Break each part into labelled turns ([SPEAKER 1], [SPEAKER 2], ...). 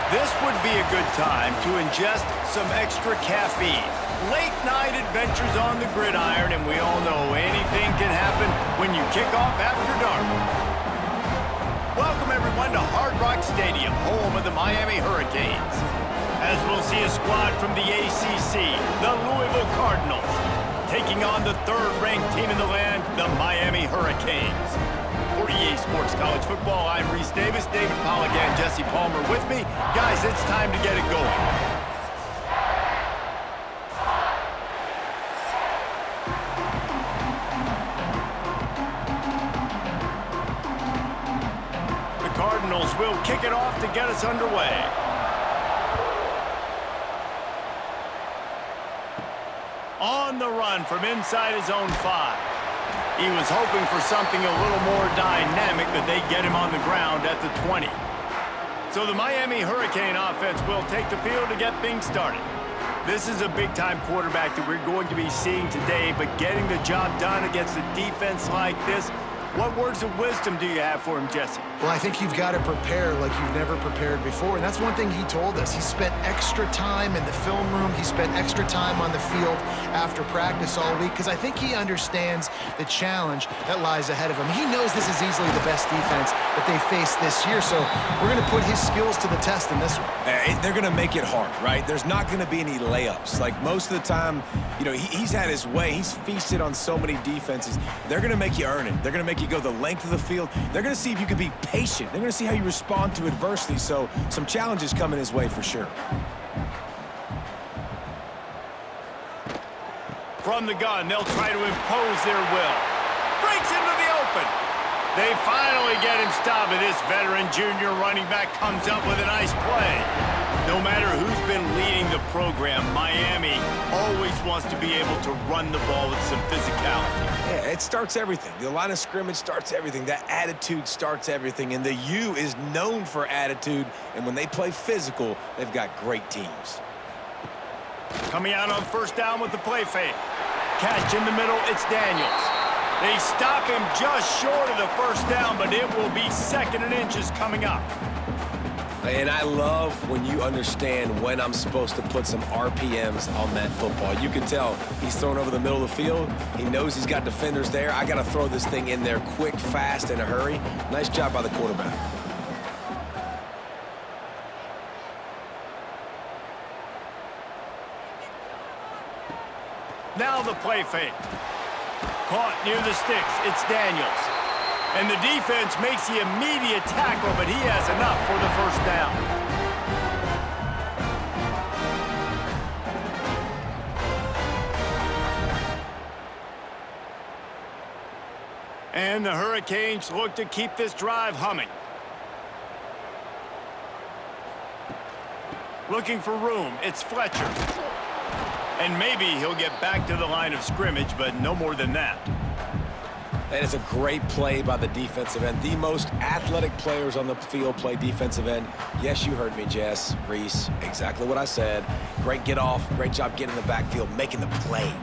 [SPEAKER 1] This would be a good time to ingest some extra caffeine. Late night adventures on the gridiron, and we all know anything can happen when you kick off after dark. Welcome everyone to Hard Rock Stadium, home of the Miami Hurricanes. As we'll see a squad from the ACC, the Louisville Cardinals, taking on the third-ranked team in the land, the Miami Hurricanes. For EA Sports College Football, I'm Reese Davis, David Pollack and Jesse Palmer with me. Guys, it's time to get it going. The Cardinals will kick it off to get us underway. On the run from inside his own 5. He was hoping for something a little more dynamic, but they get him on the ground at the 20. So the Miami Hurricane offense will take the field to get things started. This is a big-time quarterback that we're going to be seeing today, but getting the job done against a defense like this, what words of wisdom do you have for him, Jesse?
[SPEAKER 2] Well, I think you've got to prepare like you've never prepared before, and that's one thing he told us. He spent extra time in the film room. He spent extra time on the field after practice all week because I think he understands the challenge that lies ahead of him. He knows this is easily the best defense that they face this year, so we're going to put his skills to the test in this one.
[SPEAKER 3] They're going to make it hard, right? There's not going to be any layups. Like most of the time, you know, he's had his way. He's feasted on so many defenses. They're going to make you earn it. They're going to make you go the length of the field. They're going to see if you can be patient. They're going to see how you respond to adversity. So some challenges coming his way for sure.
[SPEAKER 1] From the gun, they'll try to impose their will. Breaks into the open. They finally get him stopped, and this veteran junior running back comes up with a nice play. No matter who's been leading the program, Miami always wants to be able to run the ball with some physicality.
[SPEAKER 3] Yeah, it starts everything. The line of scrimmage starts everything. That attitude starts everything. And the U is known for attitude. And when they play physical, they've got great teams.
[SPEAKER 1] Coming out on first down with the play fake. Catch in the middle, it's Daniels. They stop him just short of the first down, but it will be 2nd and inches coming up.
[SPEAKER 3] And I love when you understand when I'm supposed to put some RPMs on that football. You can tell he's thrown over the middle of the field. He knows he's got defenders there. I got to throw this thing in there quick, fast, in a hurry. Nice job by the quarterback.
[SPEAKER 1] Now the play fake. Caught near the sticks. It's Daniels. And the defense makes the immediate tackle, but he has enough for the first down. And the Hurricanes look to keep this drive humming. Looking for room, it's Fletcher. And maybe he'll get back to the line of scrimmage, but no more than that.
[SPEAKER 3] That is a great play by the defensive end. The most athletic players on the field play defensive end. Yes, you heard me, Jess, Reese. Exactly what I said. Great get off. Great job getting in the backfield, making the play.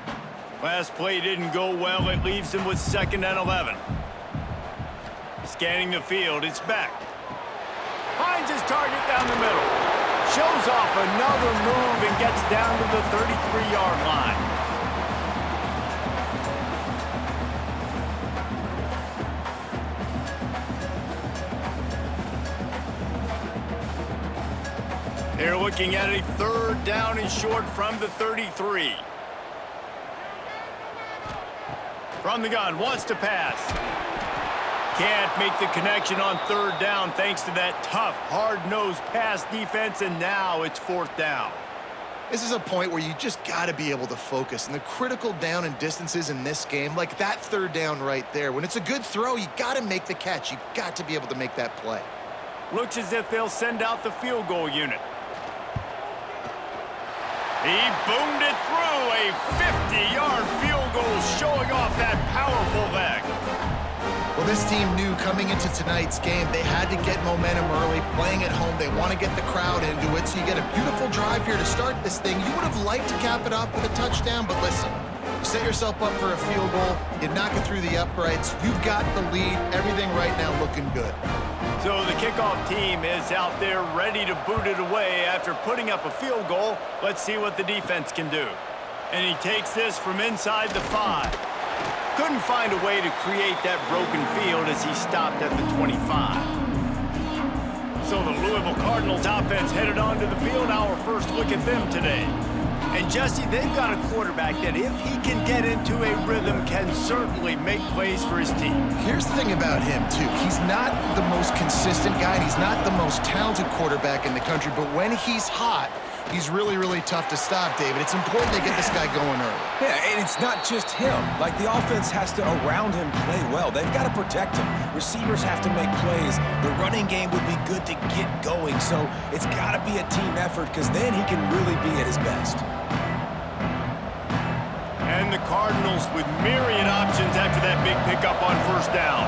[SPEAKER 1] Last play didn't go well. It leaves him with 2nd and 11. Scanning the field, it's Beck. Finds his target down the middle. Shows off another move and gets down to the 33-yard line. They're looking at a 3rd down and short from the 33. From the gun, wants to pass. Can't make the connection on 3rd down thanks to that tough, hard-nosed pass defense, and now it's 4th down.
[SPEAKER 2] This is a point where you just got to be able to focus. And the critical down and distances in this game, like that 3rd down right there, when it's a good throw, you got to make the catch. You got to be able to make that play.
[SPEAKER 1] Looks as if they'll send out the field goal unit. He boomed it through, a 50-yard field goal showing off that powerful leg.
[SPEAKER 2] Well, this team knew coming into tonight's game they had to get momentum early, playing at home. They want to get the crowd into it, so you get a beautiful drive here to start this thing. You would have liked to cap it off with a touchdown, but listen, you set yourself up for a field goal, you knock it through the uprights, you've got the lead, everything right now looking good.
[SPEAKER 1] So the kickoff team is out there ready to boot it away after putting up a field goal. Let's see what the defense can do. And he takes this from inside the 5. Couldn't find a way to create that broken field as he stopped at the 25. So the Louisville Cardinals offense headed onto the field. Our first look at them today. And Jesse, they've got a quarterback that if he can get into a rhythm can certainly make plays for his team.
[SPEAKER 2] Here's the thing about him, too. He's not the most consistent guy, and he's not the most talented quarterback in the country, but when he's hot, he's really, really tough to stop, David. It's important they get this guy going early.
[SPEAKER 3] Yeah, and it's not just him. Like, the offense has to, around him, play well. They've got to protect him. Receivers have to make plays. The running game would be good to get going, so it's got to be a team effort because then he can really be at his best.
[SPEAKER 1] And the Cardinals with myriad options after that big pickup on first down.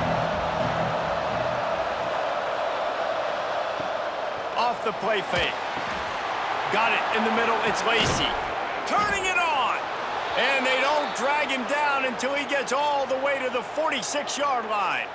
[SPEAKER 1] Off the play fake. Got it in the middle. It's Lacey. Turning it on. And they don't drag him down until he gets all the way to the 46-yard line.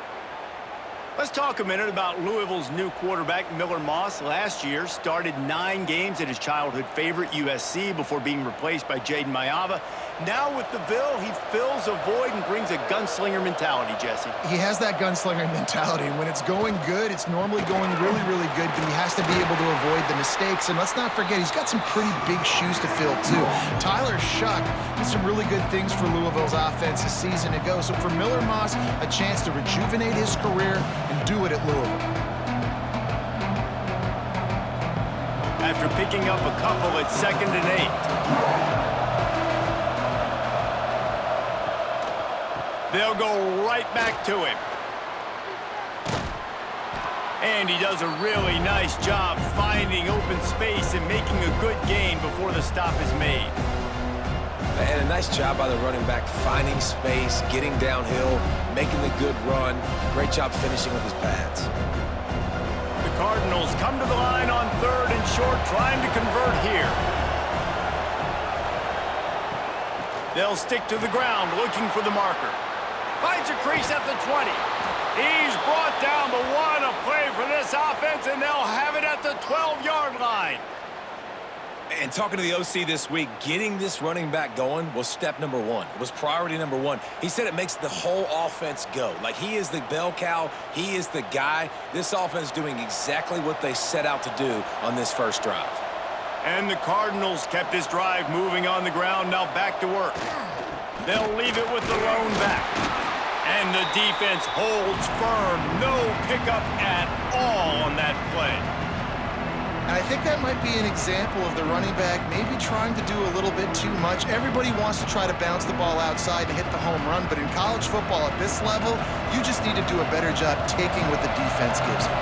[SPEAKER 1] Let's talk a minute about Louisville's new quarterback, Miller Moss. Last year, started 9 games at his childhood favorite, USC, before being replaced by Jaden Mayava. Now with the Ville, he fills a void and brings a gunslinger mentality, Jesse.
[SPEAKER 2] He has that gunslinger mentality, and when it's going good, it's normally going really, really good, but he has to be able to avoid the mistakes. And let's not forget, he's got some pretty big shoes to fill, too. Tyler Shuck did some really good things for Louisville's offense a season ago. So for Miller Moss, a chance to rejuvenate his career and do it at Louisville.
[SPEAKER 1] After picking up a couple at 2nd and 8. They'll go right back to him. And he does a really nice job finding open space and making a good gain before the stop is made.
[SPEAKER 3] And a nice job by the running back, finding space, getting downhill, making the good run. Great job finishing with his pads.
[SPEAKER 1] The Cardinals come to the line on 3rd and short, trying to convert here. They'll stick to the ground, looking for the marker. Finds a crease at the 20. He's brought down, but what a play for this offense, and they'll have it at the 12-yard line.
[SPEAKER 3] And talking to the OC this week, getting this running back going was step number 1. It was priority number 1. He said it makes the whole offense go. Like, he is the bell cow. He is the guy. This offense doing exactly what they set out to do on this first drive.
[SPEAKER 1] And the Cardinals kept this drive moving on the ground. Now back to work. They'll leave it with the lone back. And the defense holds firm. No pickup at all on that play.
[SPEAKER 2] And I think that might be an example of the running back maybe trying to do a little bit too much. Everybody wants to try to bounce the ball outside and hit the home run, but in college football at this level, you just need to do a better job taking what the defense gives you.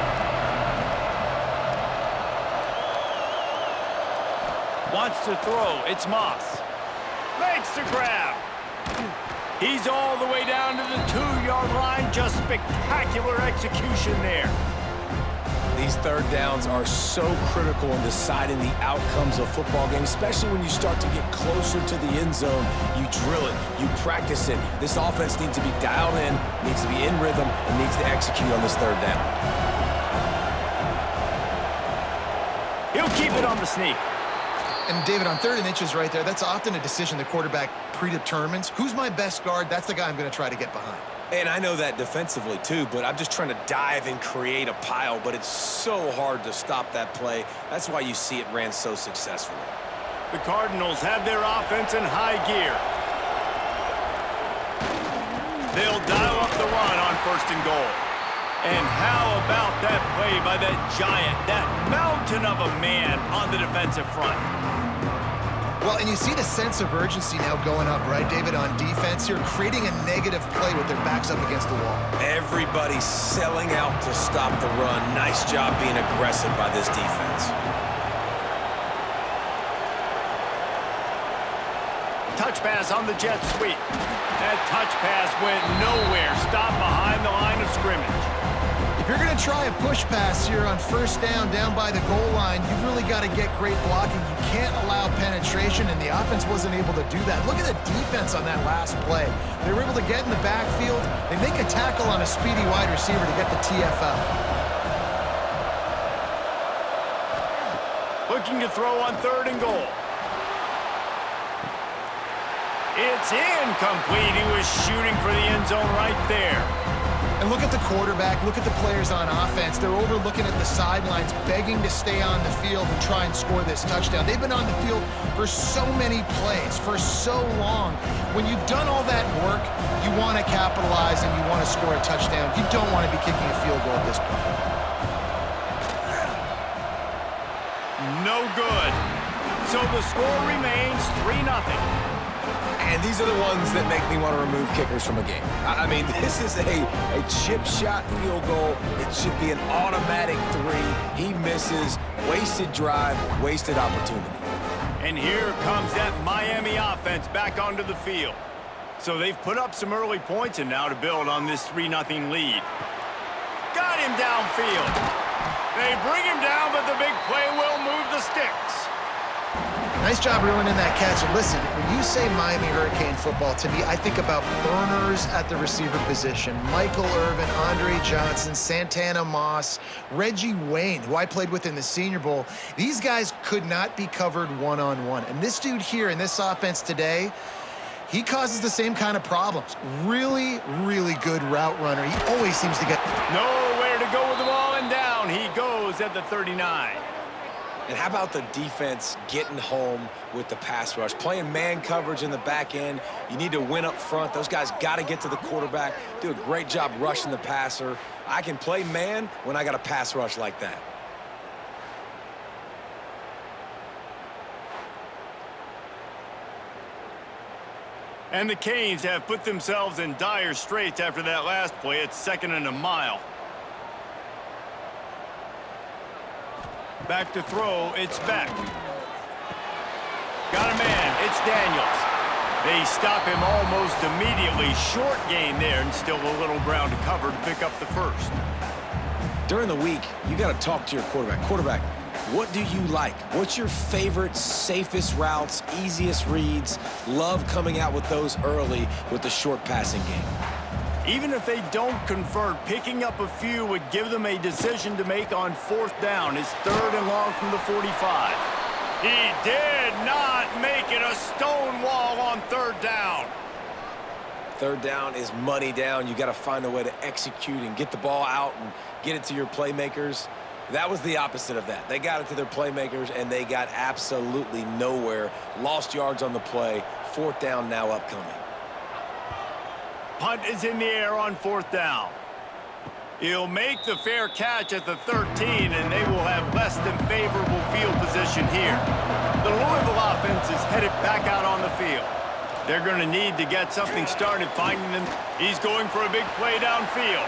[SPEAKER 1] Wants to throw. It's Moss. Makes the grab. He's all the way down to the 2-yard line. Just spectacular execution there.
[SPEAKER 3] These third downs are so critical in deciding the outcomes of football games, especially when you start to get closer to the end zone. You drill it, you practice it. This offense needs to be dialed in, needs to be in rhythm, and needs to execute on this third down.
[SPEAKER 1] He'll keep it on the sneak.
[SPEAKER 2] And David, on 3rd and inches right there, that's often a decision the quarterback predetermines. Who's my best guard? That's the guy I'm going to try to get behind.
[SPEAKER 3] And I know that defensively, too, but I'm just trying to dive and create a pile, but it's so hard to stop that play. That's why you see it ran so successfully.
[SPEAKER 1] The Cardinals have their offense in high gear. They'll dial up the run on 1st and goal. And how about that play by that giant, that mountain of a man on the defensive front?
[SPEAKER 2] Well, and you see the sense of urgency now going up, right, David, on defense here, creating a negative play with their backs up against the wall.
[SPEAKER 3] Everybody's selling out to stop the run. Nice job being aggressive by this defense.
[SPEAKER 1] Touch pass on the jet sweep. That touch pass went nowhere. Stopped behind the line of scrimmage.
[SPEAKER 2] If you're going to try a push pass here on 1st down by the goal line, you've really got to get great blocking. You can't allow penetration, and the offense wasn't able to do that. Look at the defense on that last play. They were able to get in the backfield. They make a tackle on a speedy wide receiver to get the TFL.
[SPEAKER 1] Looking to throw on 3rd and goal. It's incomplete. He was shooting for the end zone right there.
[SPEAKER 2] And look at the quarterback, look at the players on offense. They're overlooking at the sidelines, begging to stay on the field and try and score this touchdown. They've been on the field for so many plays, for so long. When you've done all that work, you want to capitalize and you want to score a touchdown. You don't want to be kicking a field goal at this point.
[SPEAKER 1] No good. So the score remains 3-0.
[SPEAKER 3] And these are the ones that make me want to remove kickers from a game. I mean, this is a chip shot field goal. It should be an automatic 3. He misses. Wasted drive, wasted opportunity.
[SPEAKER 1] And here comes that Miami offense back onto the field. So they've put up some early points, and now to build on this 3-0 lead. Got him downfield. They bring him down, but the big play will move the sticks.
[SPEAKER 2] Nice job reeling in that catch. And listen, when you say Miami Hurricane football, to me, I think about burners at the receiver position. Michael Irvin, Andre Johnson, Santana Moss, Reggie Wayne, who I played with in the Senior Bowl. These guys could not be covered one-on-one. And this dude here in this offense today, he causes the same kind of problems. Really, really good route runner. He always seems to get
[SPEAKER 1] nowhere to go with the ball, and down he goes at the 39.
[SPEAKER 3] And how about the defense getting home with the pass rush? Playing man coverage in the back end. You need to win up front. Those guys got to get to the quarterback. Do a great job rushing the passer. I can play man when I got a pass rush like that.
[SPEAKER 1] And the Canes have put themselves in dire straits after that last play. It's 2nd and a mile. Back to throw, it's Beck. Got a man, it's Daniels. They stop him almost immediately. Short gain there, and still a little ground to cover to pick up the first.
[SPEAKER 3] During the week, you got to talk to your quarterback. Quarterback, what do you like? What's your favorite, safest routes, easiest reads? Love coming out with those early with the short passing game.
[SPEAKER 1] Even if they don't convert, picking up a few would give them a decision to make on 4th down. It's 3rd and long from the 45. He did not make it. A stone wall on 3rd down.
[SPEAKER 3] 3rd down is money down. You got to find a way to execute and get the ball out and get it to your playmakers. That was the opposite of that. They got it to their playmakers, and they got absolutely nowhere. Lost yards on the play. 4th down now upcoming.
[SPEAKER 1] Punt is in the air on 4th down. He'll make the fair catch at the 13, and they will have less than favorable field position here. The Louisville offense is headed back out on the field. They're going to need to get something started finding them. He's going for a big play downfield.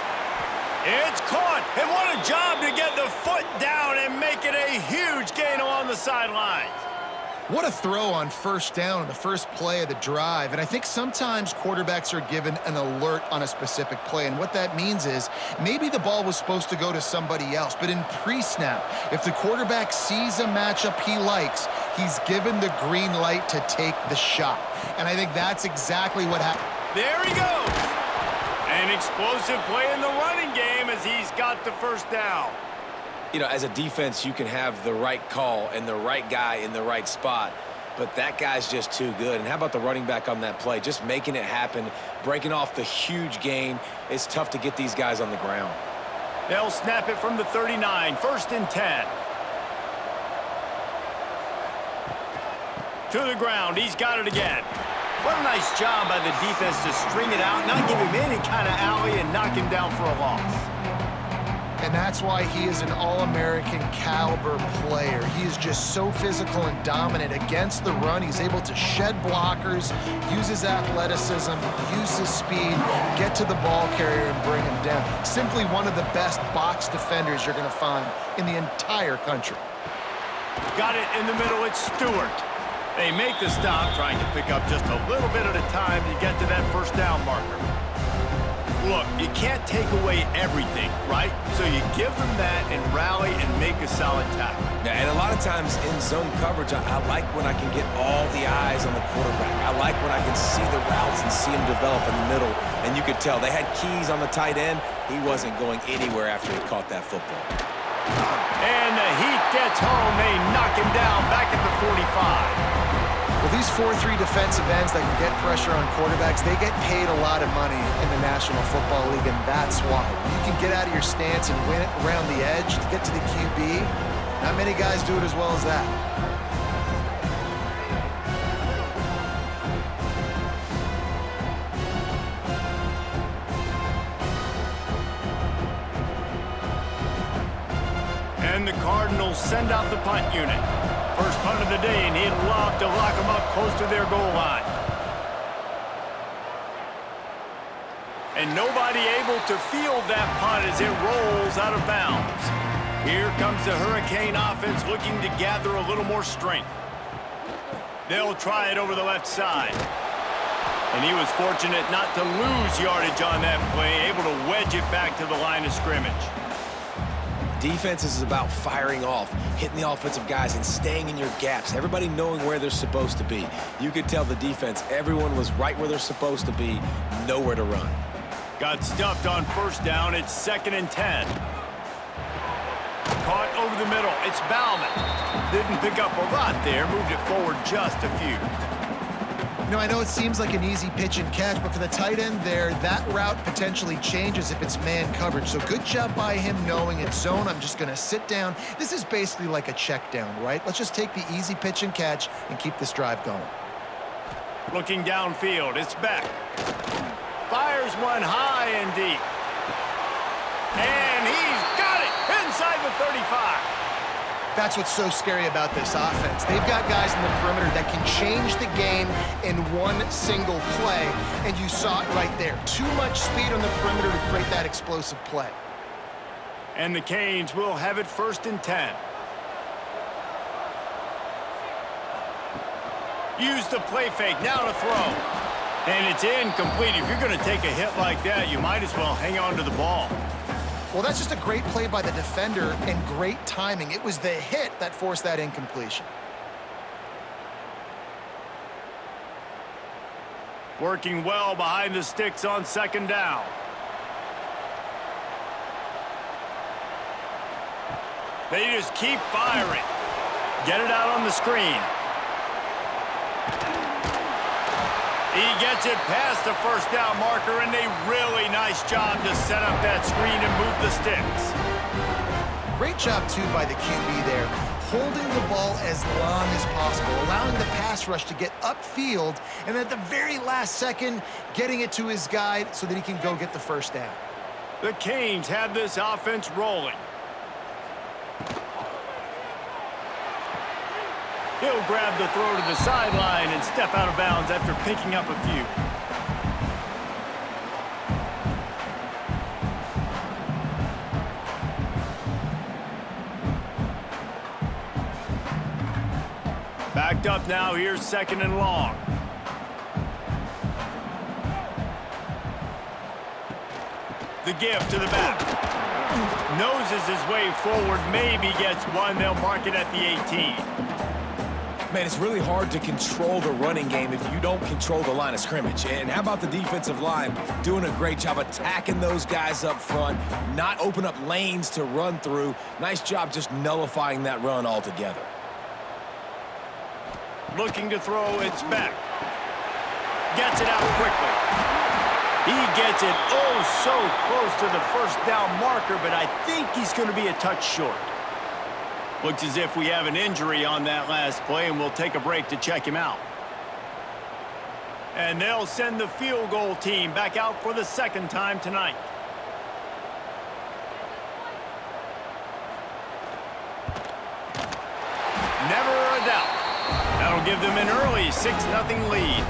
[SPEAKER 1] It's caught, and what a job to get the foot down and make it a huge gain along the sidelines.
[SPEAKER 2] What a throw on 1st down on the first play of the drive. And I think sometimes quarterbacks are given an alert on a specific play. And what that means is maybe the ball was supposed to go to somebody else. But in pre-snap, if the quarterback sees a matchup he likes, he's given the green light to take the shot. And I think that's exactly what happened.
[SPEAKER 1] There he goes. An explosive play in the running game as he's got the 1st down.
[SPEAKER 3] You know, as a defense, you can have the right call and the right guy in the right spot, but that guy's just too good. And how about the running back on that play? Just making it happen, breaking off the huge gain. It's tough to get these guys on the ground.
[SPEAKER 1] They'll snap it from the 39, 1st and 10. To the ground, he's got it again. What a nice job by the defense to string it out, not give him any kind of alley, and knock him down for a loss.
[SPEAKER 2] And that's why he is an All-American caliber player. He is just so physical and dominant against the run. He's able to shed blockers, use his athleticism, use his speed, get to the ball carrier and bring him down. Simply one of the best box defenders you're going to find in the entire country.
[SPEAKER 1] Got it in the middle, it's Stewart. They make the stop, trying to pick up just a little bit at a time to get to that 1st down marker. Look, you can't take away everything, right? So you give them that and rally and make a solid tackle.
[SPEAKER 3] Yeah, and a lot of times in zone coverage, I like when I can get all the eyes on the quarterback. I like when I can see the routes and see him develop in the middle. And you could tell they had keys on the tight end. He wasn't going anywhere after he caught that football.
[SPEAKER 1] And the heat gets home. They knock him down back at the 45.
[SPEAKER 2] Well, these 4-3 defensive ends that can get pressure on quarterbacks, they get paid a lot of money in the National Football League, and that's why. You can get out of your stance and win it around the edge to get to the QB. Not many guys do it as well as that.
[SPEAKER 1] And the Cardinals send out the punt unit. First punt of the day, and he'd love to lock them up close to their goal line. And nobody able to field that punt as it rolls out of bounds. Here comes the Hurricane offense looking to gather a little more strength. They'll try it over the left side. And he was fortunate not to lose yardage on that play, able to wedge it back to the line of scrimmage.
[SPEAKER 3] Defense is about firing off, hitting the offensive guys, and staying in your gaps. Everybody knowing where they're supposed to be. You could tell the defense, everyone was right where they're supposed to be, nowhere to run.
[SPEAKER 1] Got stuffed on first down. It's 2nd and 10. Caught over the middle. It's Bauman. Didn't pick up a lot there. Moved it forward just a few.
[SPEAKER 2] You know, I know it seems like an easy pitch and catch, but for the tight end there, that route potentially changes if it's man coverage. So good job by him knowing it's zone. I'm just going to sit down. This is basically like a check down, right? Let's just take the easy pitch and catch and keep this drive going.
[SPEAKER 1] Looking downfield. It's Beck. Fires one high and deep. And he's got it inside the 35.
[SPEAKER 2] That's what's so scary about this offense. They've got guys in the perimeter that can change the game in one single play, and you saw it right there. Too much speed on the perimeter to create that explosive play.
[SPEAKER 1] And the Canes will have it 1st and 10. Use the play fake, now to throw. And it's incomplete. If you're going to take a hit like that, you might as well hang on to the ball.
[SPEAKER 2] Well, that's just a great play by the defender and great timing. It was the hit that forced that incompletion.
[SPEAKER 1] Working well behind the sticks on 2nd down. They just keep firing. Get it out on the screen. He gets it past the first down marker, and a really nice job to set up that screen and move the sticks.
[SPEAKER 2] Great job, too, by the QB there, holding the ball as long as possible, allowing the pass rush to get upfield, and at the very last second, getting it to his guy so that he can go get the first down.
[SPEAKER 1] The Canes have this offense rolling. He'll grab the throw to the sideline and step out of bounds after picking up a few. Backed up now, here's 2nd and long. The give to the back. Noses his way forward, maybe gets one. They'll mark it at the 18.
[SPEAKER 3] Man, it's really hard to control the running game if you don't control the line of scrimmage. And how about the defensive line doing a great job attacking those guys up front, not open up lanes to run through. Nice job just nullifying that run altogether.
[SPEAKER 1] Looking to throw, it's back. Gets it out quickly. He gets it so close to the first down marker, but I think he's going to be a touch short. Looks as if we have an injury on that last play, and we'll take a break to check him out. And they'll send the field goal team back out for the 2nd time tonight. Never a doubt. That'll give them an early 6-0 lead.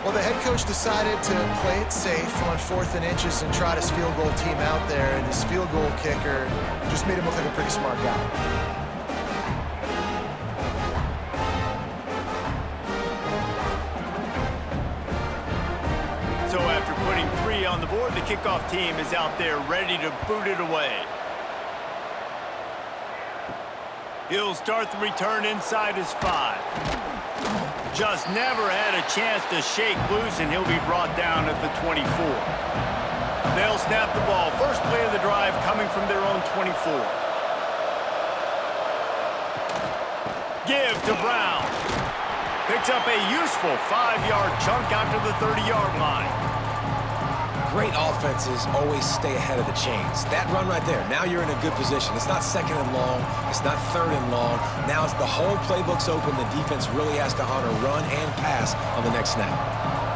[SPEAKER 2] Well, the head coach decided to play it safe on 4th and inches and trot his field goal team out there, and his field goal kicker just made him look like a pretty smart guy.
[SPEAKER 1] So after putting 3 on the board, the kickoff team is out there ready to boot it away. He'll start the return inside his 5. Just never had a chance to shake loose, and he'll be brought down at the 24. They'll snap the ball. First play of the drive coming from their own 24. Give to Brown. Picks up a useful 5-yard chunk out to the 30-yard line.
[SPEAKER 3] Great offenses always stay ahead of the chains. That run right there, now you're in a good position. It's not second and long. It's not third and long. Now it's the whole playbook's open. The defense really has to honor run and pass on the next snap.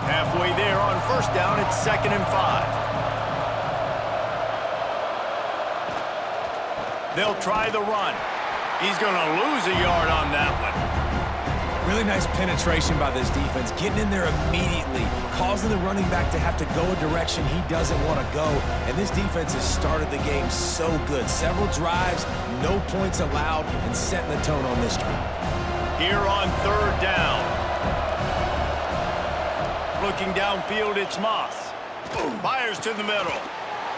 [SPEAKER 1] Halfway there on first down, it's 2nd and 5. They'll try the run. He's going to lose a yard on that one.
[SPEAKER 3] Really nice penetration by this defense, getting in there immediately, causing the running back to have to go a direction he doesn't want to go. And this defense has started the game so good. Several drives, no points allowed, and setting the tone on this drive.
[SPEAKER 1] Here on 3rd down. Looking downfield, it's Moss. Fires to the middle.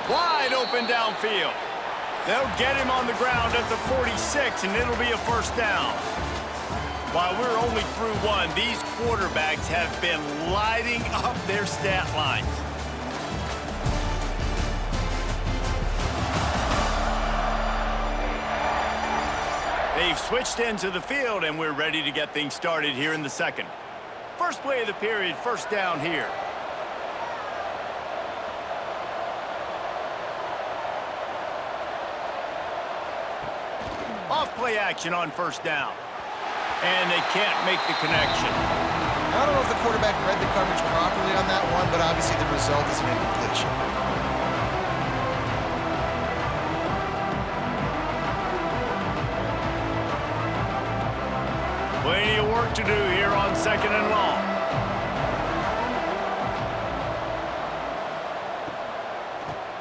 [SPEAKER 1] Wide open downfield. They'll get him on the ground at the 46, and it'll be a first down. While we're only through one, these quarterbacks have been lighting up their stat lines. They've switched into the field, and we're ready to get things started here in the second. First play of the period, first down here. Off play action on first down. And they can't make the connection.
[SPEAKER 2] I don't know if the quarterback read the coverage properly on that one, but obviously the result is an incompletion.
[SPEAKER 1] Plenty of work to do here on 2nd and long.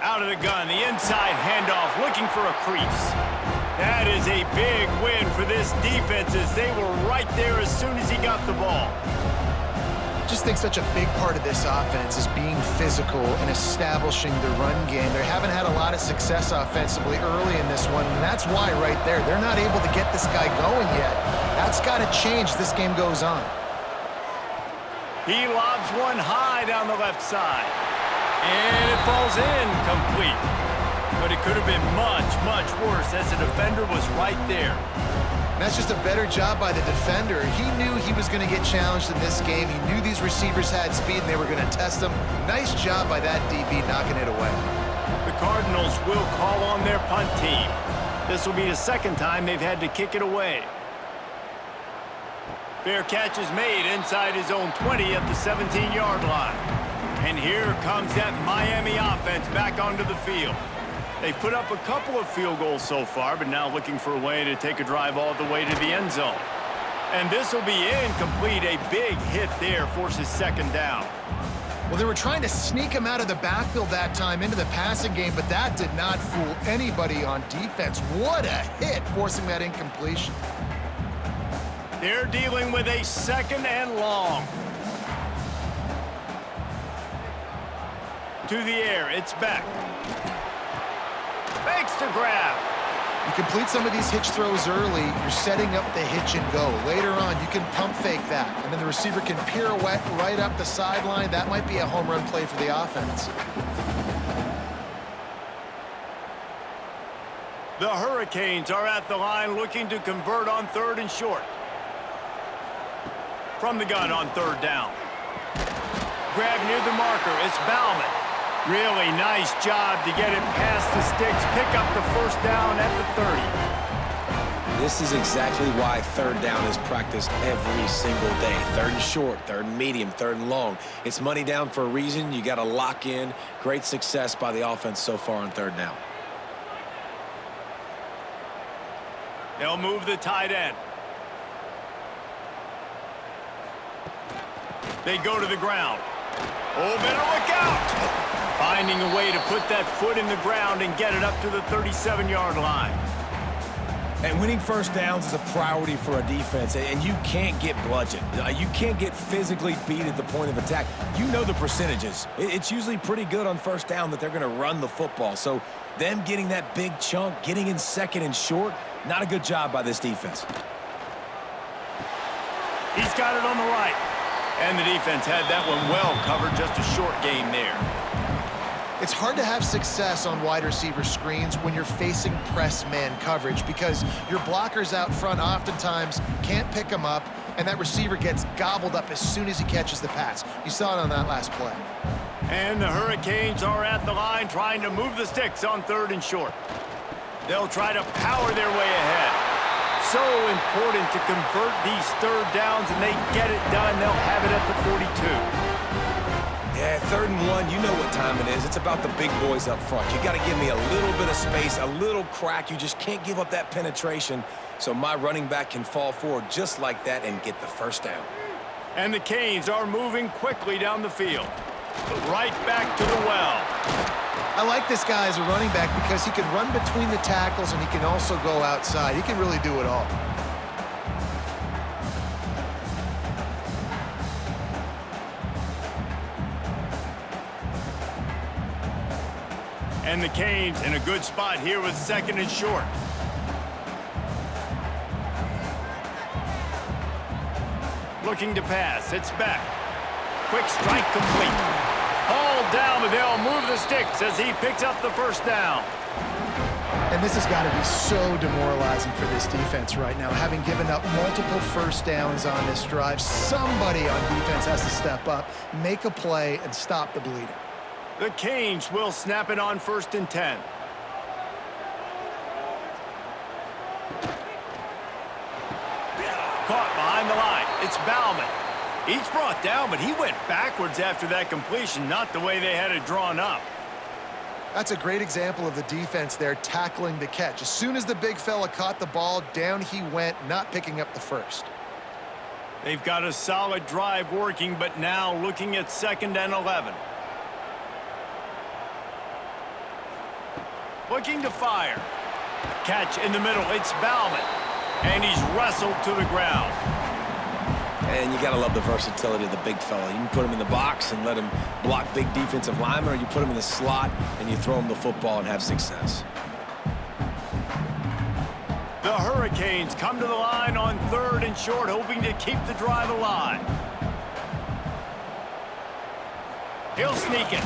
[SPEAKER 1] Out of the gun, the inside handoff, looking for a crease. That is a big win for this defense as they were right there as soon as he got the ball.
[SPEAKER 2] I just think such a big part of this offense is being physical and establishing the run game. They haven't had a lot of success offensively early in this one, and that's why right there, they're not able to get this guy going yet. That's got to change as this game goes on.
[SPEAKER 1] He lobs one high down the left side. And it falls in complete. But it could have been much, much worse as the defender was right there.
[SPEAKER 2] And that's just a better job by the defender. He knew he was going to get challenged in this game. He knew these receivers had speed and they were going to test him. Nice job by that DB knocking it away.
[SPEAKER 1] The Cardinals will call on their punt team. This will be the second time they've had to kick it away. Fair catch is made inside his own 20 at the 17-yard line. And here comes that Miami offense back onto the field. They've put up a couple of field goals so far, but now looking for a way to take a drive all the way to the end zone. And this will be incomplete. A big hit there forces 2nd down.
[SPEAKER 2] Well, they were trying to sneak him out of the backfield that time into the passing game, but that did not fool anybody on defense. What a hit, forcing that incompletion.
[SPEAKER 1] They're dealing with a 2nd and long. To the air, it's back. Makes the grab.
[SPEAKER 2] You complete some of these hitch throws early, you're setting up the hitch and go. Later on, you can pump fake that, and then the receiver can pirouette right up the sideline. That might be a home run play for the offense.
[SPEAKER 1] The Hurricanes are at the line looking to convert on 3rd and short. From the gun on 3rd down. Grab near the marker, it's Bauman. Really nice job to get it past the sticks, pick up the first down at the 30.
[SPEAKER 3] This is exactly why 3rd down is practiced every single day. 3rd and short, 3rd and medium, 3rd and long. It's money down for a reason. You got to lock in. Great success by the offense so far on 3rd down.
[SPEAKER 1] They'll move the tight end. They go to the ground. Oh, better look out! Finding a way to put that foot in the ground and get it up to the 37-yard line.
[SPEAKER 3] And winning first downs is a priority for a defense, and you can't get bludgeoned. You can't get physically beat at the point of attack. You know the percentages. It's usually pretty good on first down that they're going to run the football. So them getting that big chunk, getting in 2nd and short, not a good job by this defense.
[SPEAKER 1] He's got it on the right. And the defense had that one well covered, just a short gain there.
[SPEAKER 2] It's hard to have success on wide receiver screens when you're facing press man coverage because your blockers out front oftentimes can't pick them up, and that receiver gets gobbled up as soon as he catches the pass. You saw it on that last play.
[SPEAKER 1] And the Hurricanes are at the line trying to move the sticks on 3rd and short. They'll try to power their way ahead. So important to convert these 3rd downs, and they get it done. They'll have it at the 42.
[SPEAKER 3] Yeah, 3rd and 1, you know what time it is. It's about the big boys up front. You got to give me a little bit of space, a little crack. You just can't give up that penetration so my running back can fall forward just like that and get the 1st down.
[SPEAKER 1] And the Canes are moving quickly down the field. Right back to the well.
[SPEAKER 2] I like this guy as a running back because he can run between the tackles and he can also go outside. He can really do it all.
[SPEAKER 1] And the Canes in a good spot here with 2nd and short. Looking to pass. It's back. Quick strike complete. Hauled down, but they'll move the sticks as he picks up the 1st down.
[SPEAKER 2] And this has got to be so demoralizing for this defense right now. Having given up multiple 1st downs on this drive, somebody on defense has to step up, make a play, and stop the bleeding.
[SPEAKER 1] The Canes will snap it on 1st and 10. Caught behind the line. It's Bauman. He's brought down, but he went backwards after that completion, not the way they had it drawn up.
[SPEAKER 2] That's a great example of the defense there tackling the catch. As soon as the big fella caught the ball, down he went, not picking up the 1st.
[SPEAKER 1] They've got a solid drive working, but now looking at 2nd and 11. Looking to fire. Catch in the middle. It's Bauman. And he's wrestled to the ground.
[SPEAKER 3] And you got to love the versatility of the big fella. You can put him in the box and let him block big defensive linemen, or you put him in the slot and you throw him the football and have success.
[SPEAKER 1] The Hurricanes come to the line on 3rd and short, hoping to keep the drive alive. He'll sneak it.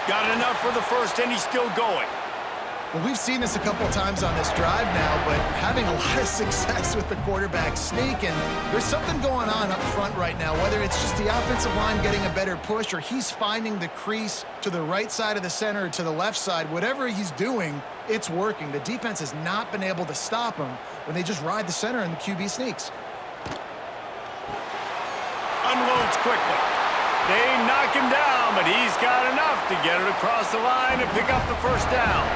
[SPEAKER 1] Got enough for the 1st, and he's still going.
[SPEAKER 2] Well, we've seen this a couple of times on this drive now, but having a lot of success with the quarterback sneak, and there's something going on up front right now, whether it's just the offensive line getting a better push or he's finding the crease to the right side of the center or to the left side. Whatever he's doing, it's working. The defense has not been able to stop him when they just ride the center and the QB sneaks.
[SPEAKER 1] Unloads quickly. They knock him down, but he's got enough to get it across the line and pick up the 1st down.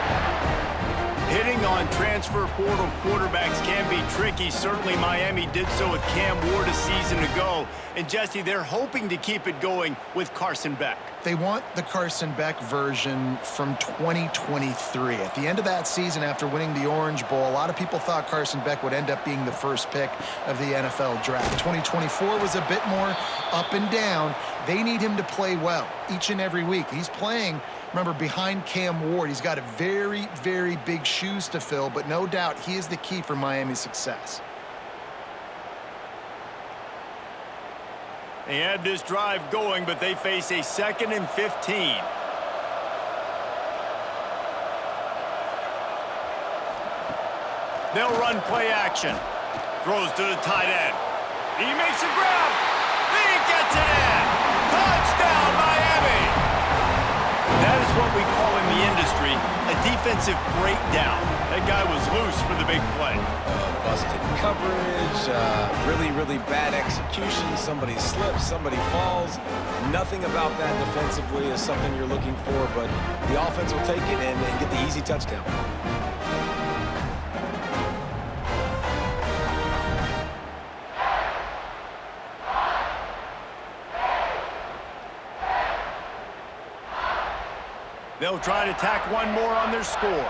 [SPEAKER 1] Hitting on transfer portal quarterbacks can be tricky. Certainly Miami did so with Cam Ward a season ago. And Jesse, they're hoping to keep it going with Carson Beck.
[SPEAKER 2] They want the Carson Beck version from 2023. At the end of that season, after winning the Orange Bowl, a lot of people thought Carson Beck would end up being the 1st pick of the NFL draft. 2024 was a bit more up and down. They need him to play well each and every week. He's playing, remember, behind Cam Ward. He's got a very, very big shoes to fill, but no doubt he is the key for Miami's success.
[SPEAKER 1] They had this drive going, but they face a 2nd and 15. They'll run play action. Throws to the tight end. He makes a grab. He gets it in. Touchdown, Miami. That is what we call in the industry a defensive breakdown. That guy was loose for the big play.
[SPEAKER 3] Busted coverage, really, really bad execution. Somebody slips, somebody falls. Nothing about that defensively is something you're looking for, but the offense will take it and get the easy touchdown.
[SPEAKER 1] They'll try to tack one more on their score.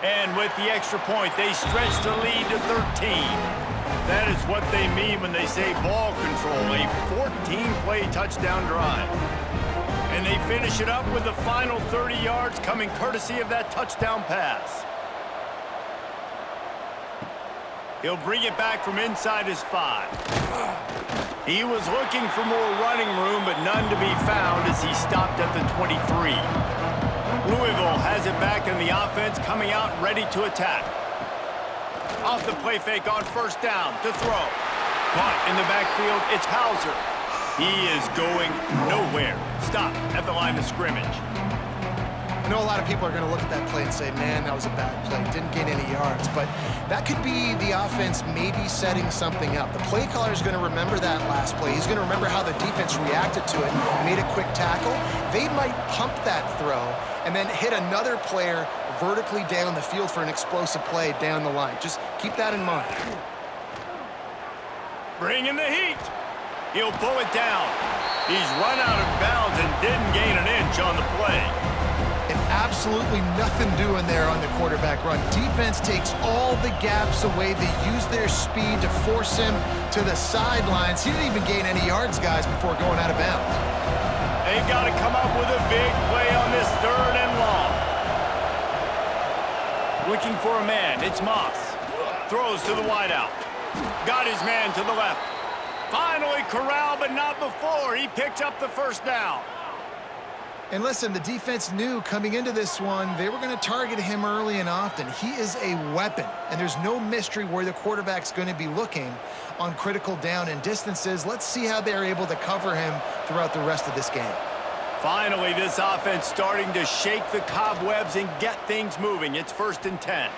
[SPEAKER 1] And with the extra point, they stretch the lead to 13. That is what they mean when they say ball control, a 14-play touchdown drive. And they finish it up with the final 30 yards coming courtesy of that touchdown pass. He'll bring it back from inside his 5. He was looking for more running room, but none to be found as he stopped at the 23. Louisville has it back in the offense, coming out ready to attack. Off the play fake on first down to throw. Caught in the backfield, it's Hauser. He is going nowhere. Stop at the line of scrimmage.
[SPEAKER 2] I know a lot of people are going to look at that play and say, man, that was a bad play. Didn't gain any yards. But that could be the offense maybe setting something up. The play caller is going to remember that last play. He's going to remember how the defense reacted to it, made a quick tackle. They might pump that throw and then hit another player vertically down the field for an explosive play down the line. Just keep that in mind.
[SPEAKER 1] Bring in the heat. He'll pull it down. He's run out of bounds and didn't gain an inch on the play.
[SPEAKER 2] And absolutely nothing doing there on the quarterback run. Defense takes all the gaps away. They use their speed to force him to the sidelines. He didn't even gain any yards, guys, before going out of bounds.
[SPEAKER 1] They've got to come up with a big play on this 3rd and long. Looking for a man. It's Moss. Throws to the wideout. Got his man to the left. Finally corralled, but not before. He picks up the first down.
[SPEAKER 2] And listen, the defense knew coming into this one, they were going to target him early and often. He is a weapon, and there's no mystery where the quarterback's going to be looking on critical down and distances. Let's see how they're able to cover him throughout the rest of this game.
[SPEAKER 1] Finally, this offense starting to shake the cobwebs and get things moving. It's 1st and 10.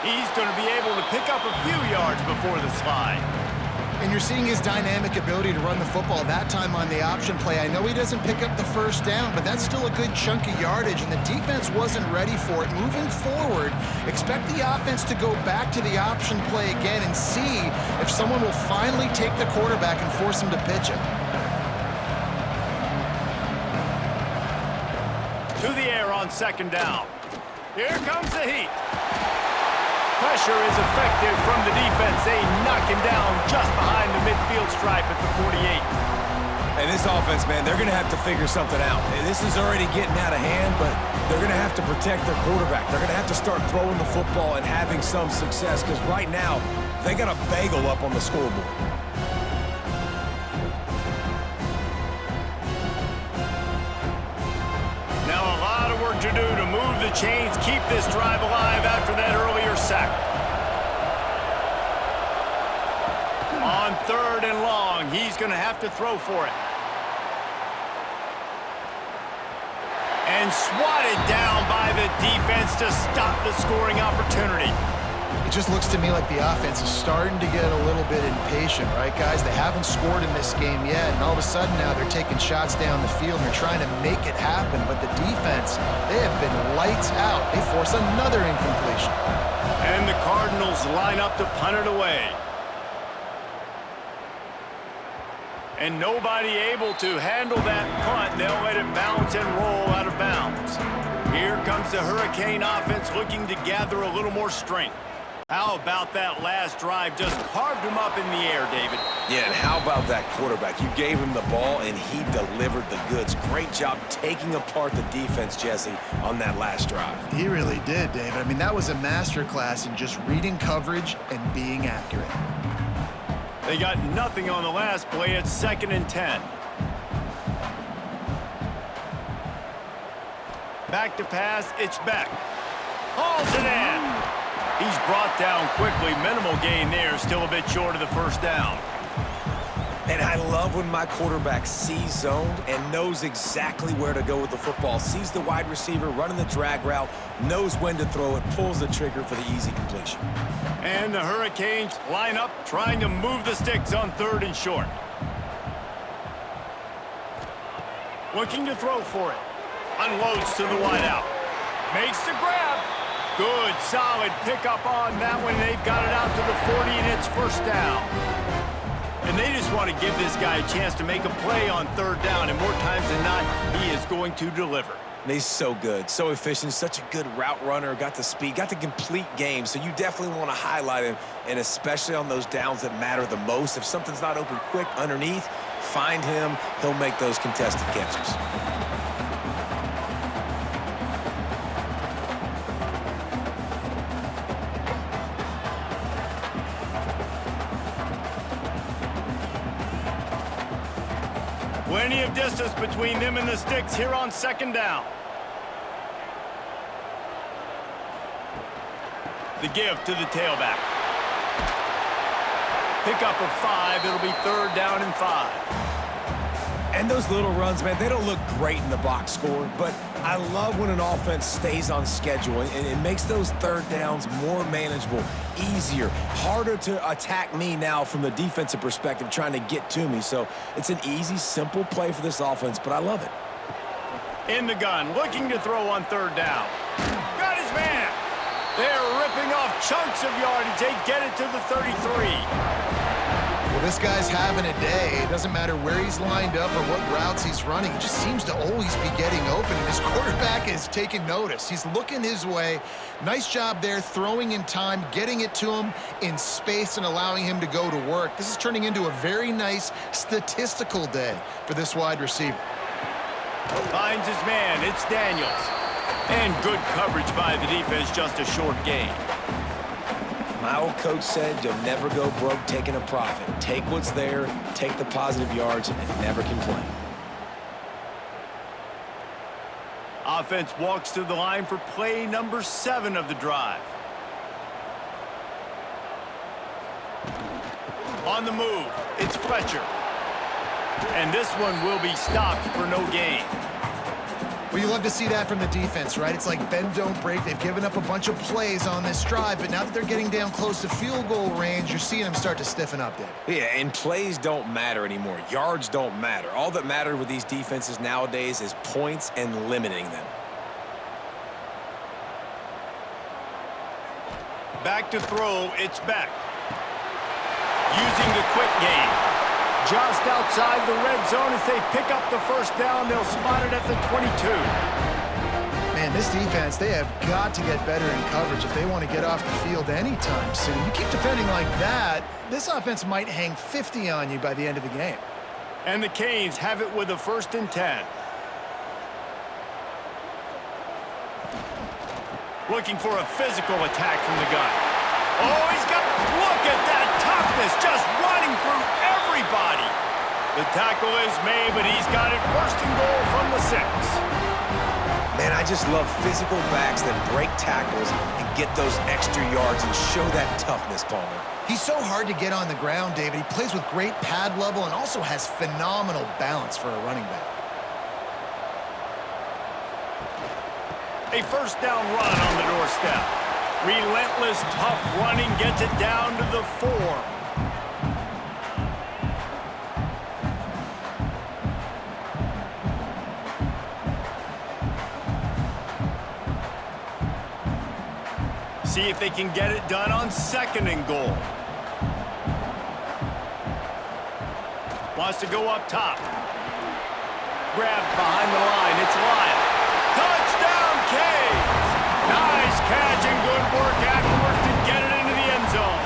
[SPEAKER 1] He's going to be able to pick up a few yards before the slide.
[SPEAKER 2] And you're seeing his dynamic ability to run the football, that time on the option play. I know he doesn't pick up the first down, but that's still a good chunk of yardage, and the defense wasn't ready for it. Moving forward, expect the offense to go back to the option play again and see if someone will finally take the quarterback and force him to pitch it.
[SPEAKER 1] To the air on 2nd down. Here comes the heat. Pressure is effective from the defense. They knock him down just behind the midfield stripe at the 48.
[SPEAKER 3] And this offense, man, they're going to have to figure something out. This is already getting out of hand, but they're going to have to protect their quarterback. They're going to have to start throwing the football and having some success, because right now, they got a bagel up on the scoreboard.
[SPEAKER 1] Now a lot of work to do to move the chains, keep this drive alive after that earlier sack. On 3rd and long, he's going to have to throw for it. And swatted down by the defense to stop the scoring opportunity.
[SPEAKER 2] It just looks to me like the offense is starting to get a little bit impatient, right, guys? They haven't scored in this game yet, and all of a sudden now they're taking shots down the field and they're trying to make it happen. But the defense, they have been lights out. They force another incompletion.
[SPEAKER 1] And the Cardinals line up to punt it away. And nobody able to handle that punt. They'll let it bounce and roll out of bounds. Here comes the Hurricane offense looking to gather a little more strength. How about that last drive? Just carved him up in the air, David.
[SPEAKER 3] Yeah, and how about that quarterback? You gave him the ball, and he delivered the goods. Great job taking apart the defense, Jesse, on that last drive.
[SPEAKER 2] He really did, David. I mean, that was a masterclass in just reading coverage and being accurate.
[SPEAKER 1] They got nothing on the last play. It's 2nd and 10. Back to pass. It's Beck. Hauls it in. He's brought down quickly. Minimal gain there. Still a bit short of the first down.
[SPEAKER 3] And I love when my quarterback sees zoned and knows exactly where to go with the football. Sees the wide receiver running the drag route, knows when to throw it, pulls the trigger for the easy completion.
[SPEAKER 1] And the Hurricanes line up, trying to move the sticks on 3rd and short. Looking to throw for it. Unloads to the wideout. Makes the grab. Good, solid pickup on that one. They've got it out to the 40, and it's 1st down. And they just want to give this guy a chance to make a play on 3rd down, and more times than not, he is going to deliver.
[SPEAKER 3] And he's so good, so efficient, such a good route runner, got the speed, got the complete game, so you definitely want to highlight him, and especially on those downs that matter the most. If something's not open quick underneath, find him. He'll make those contested catches.
[SPEAKER 1] Plenty of distance between them and the sticks here on second down. The give to the tailback. Pick up of 5. It'll be 3rd down and 5.
[SPEAKER 3] And those little runs, man, they don't look great in the box score, but I love when an offense stays on schedule and it makes those 3rd downs more manageable, easier, harder to attack me now from the defensive perspective trying to get to me. So it's an easy, simple play for this offense, but I love it.
[SPEAKER 1] In the gun, looking to throw on 3rd down. Got his man. They're ripping off chunks of yardage. They get it to the 33.
[SPEAKER 2] Well, this guy's having a day. It doesn't matter where he's lined up or what routes he's running. He just seems to always be getting open, and his quarterback is taking notice. He's looking his way. Nice job there, throwing in time, getting it to him in space and allowing him to go to work. This is turning into a very nice statistical day for this wide receiver.
[SPEAKER 1] Finds his man. It's Daniels. And good coverage by the defense, just a short gain.
[SPEAKER 3] My old coach said you'll never go broke taking a profit. Take what's there, take the positive yards, and never complain.
[SPEAKER 1] Offense walks to the line for play number 7 of the drive. On the move, it's Fletcher. And this one will be stopped for no gain.
[SPEAKER 2] Well, you love to see that from the defense, right? It's like bend, don't break. They've given up a bunch of plays on this drive, but now that they're getting down close to field goal range, you're seeing them start to stiffen up there.
[SPEAKER 3] Yeah, and plays don't matter anymore. Yards don't matter. All that matters with these defenses nowadays is points and limiting them.
[SPEAKER 1] Back to throw, it's Beck. Using the quick game. Just outside the red zone as they pick up the 1st down. They'll spot it at the 22.
[SPEAKER 2] Man, this defense, they have got to get better in coverage if they want to get off the field anytime soon. You keep defending like that, this offense might hang 50 on you by the end of the game.
[SPEAKER 1] And the Canes have it with a 1st and 10. Looking for a physical attack from the gun. Oh, he's got, look at that toughness, just running through everybody. The tackle is made, but he's got it 1st and goal from the 6.
[SPEAKER 3] Man, I just love physical backs that break tackles and get those extra yards and show that toughness, Palmer.
[SPEAKER 2] He's so hard to get on the ground, David. He plays with great pad level and also has phenomenal balance for a running back.
[SPEAKER 1] A 1st down run on the doorstep. Relentless, tough running gets it down to the 4. See if they can get it done on 2nd and goal. Wants to go up top. Grabbed behind the line. It's Lyle. Touchdown, Canes! Nice catch and good work afterwards to get it into the end zone.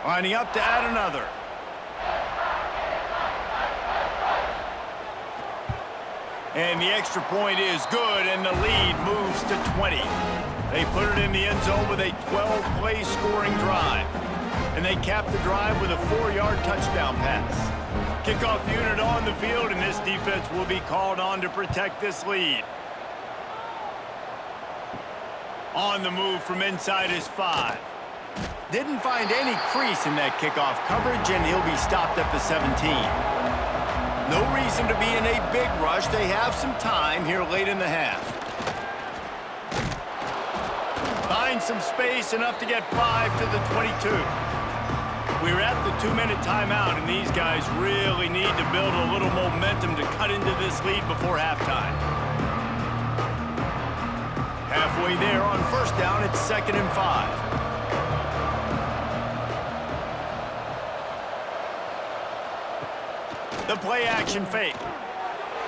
[SPEAKER 1] Lining up to add another. And the extra point is good, and the lead moves to 20. They put it in the end zone with a 12-play scoring drive. And they cap the drive with a 4-yard touchdown pass. Kickoff unit on the field, and this defense will be called on to protect this lead. On the move from inside his 5. Didn't find any crease in that kickoff coverage, and he'll be stopped at the 17. No reason to be in a big rush. They have some time here late in the half. Find some space, enough to get 5 to the 22. We're at the 2-minute timeout, and these guys really need to build a little momentum to cut into this lead before halftime. Halfway there on 1st down, it's 2nd and 5. The play action fake.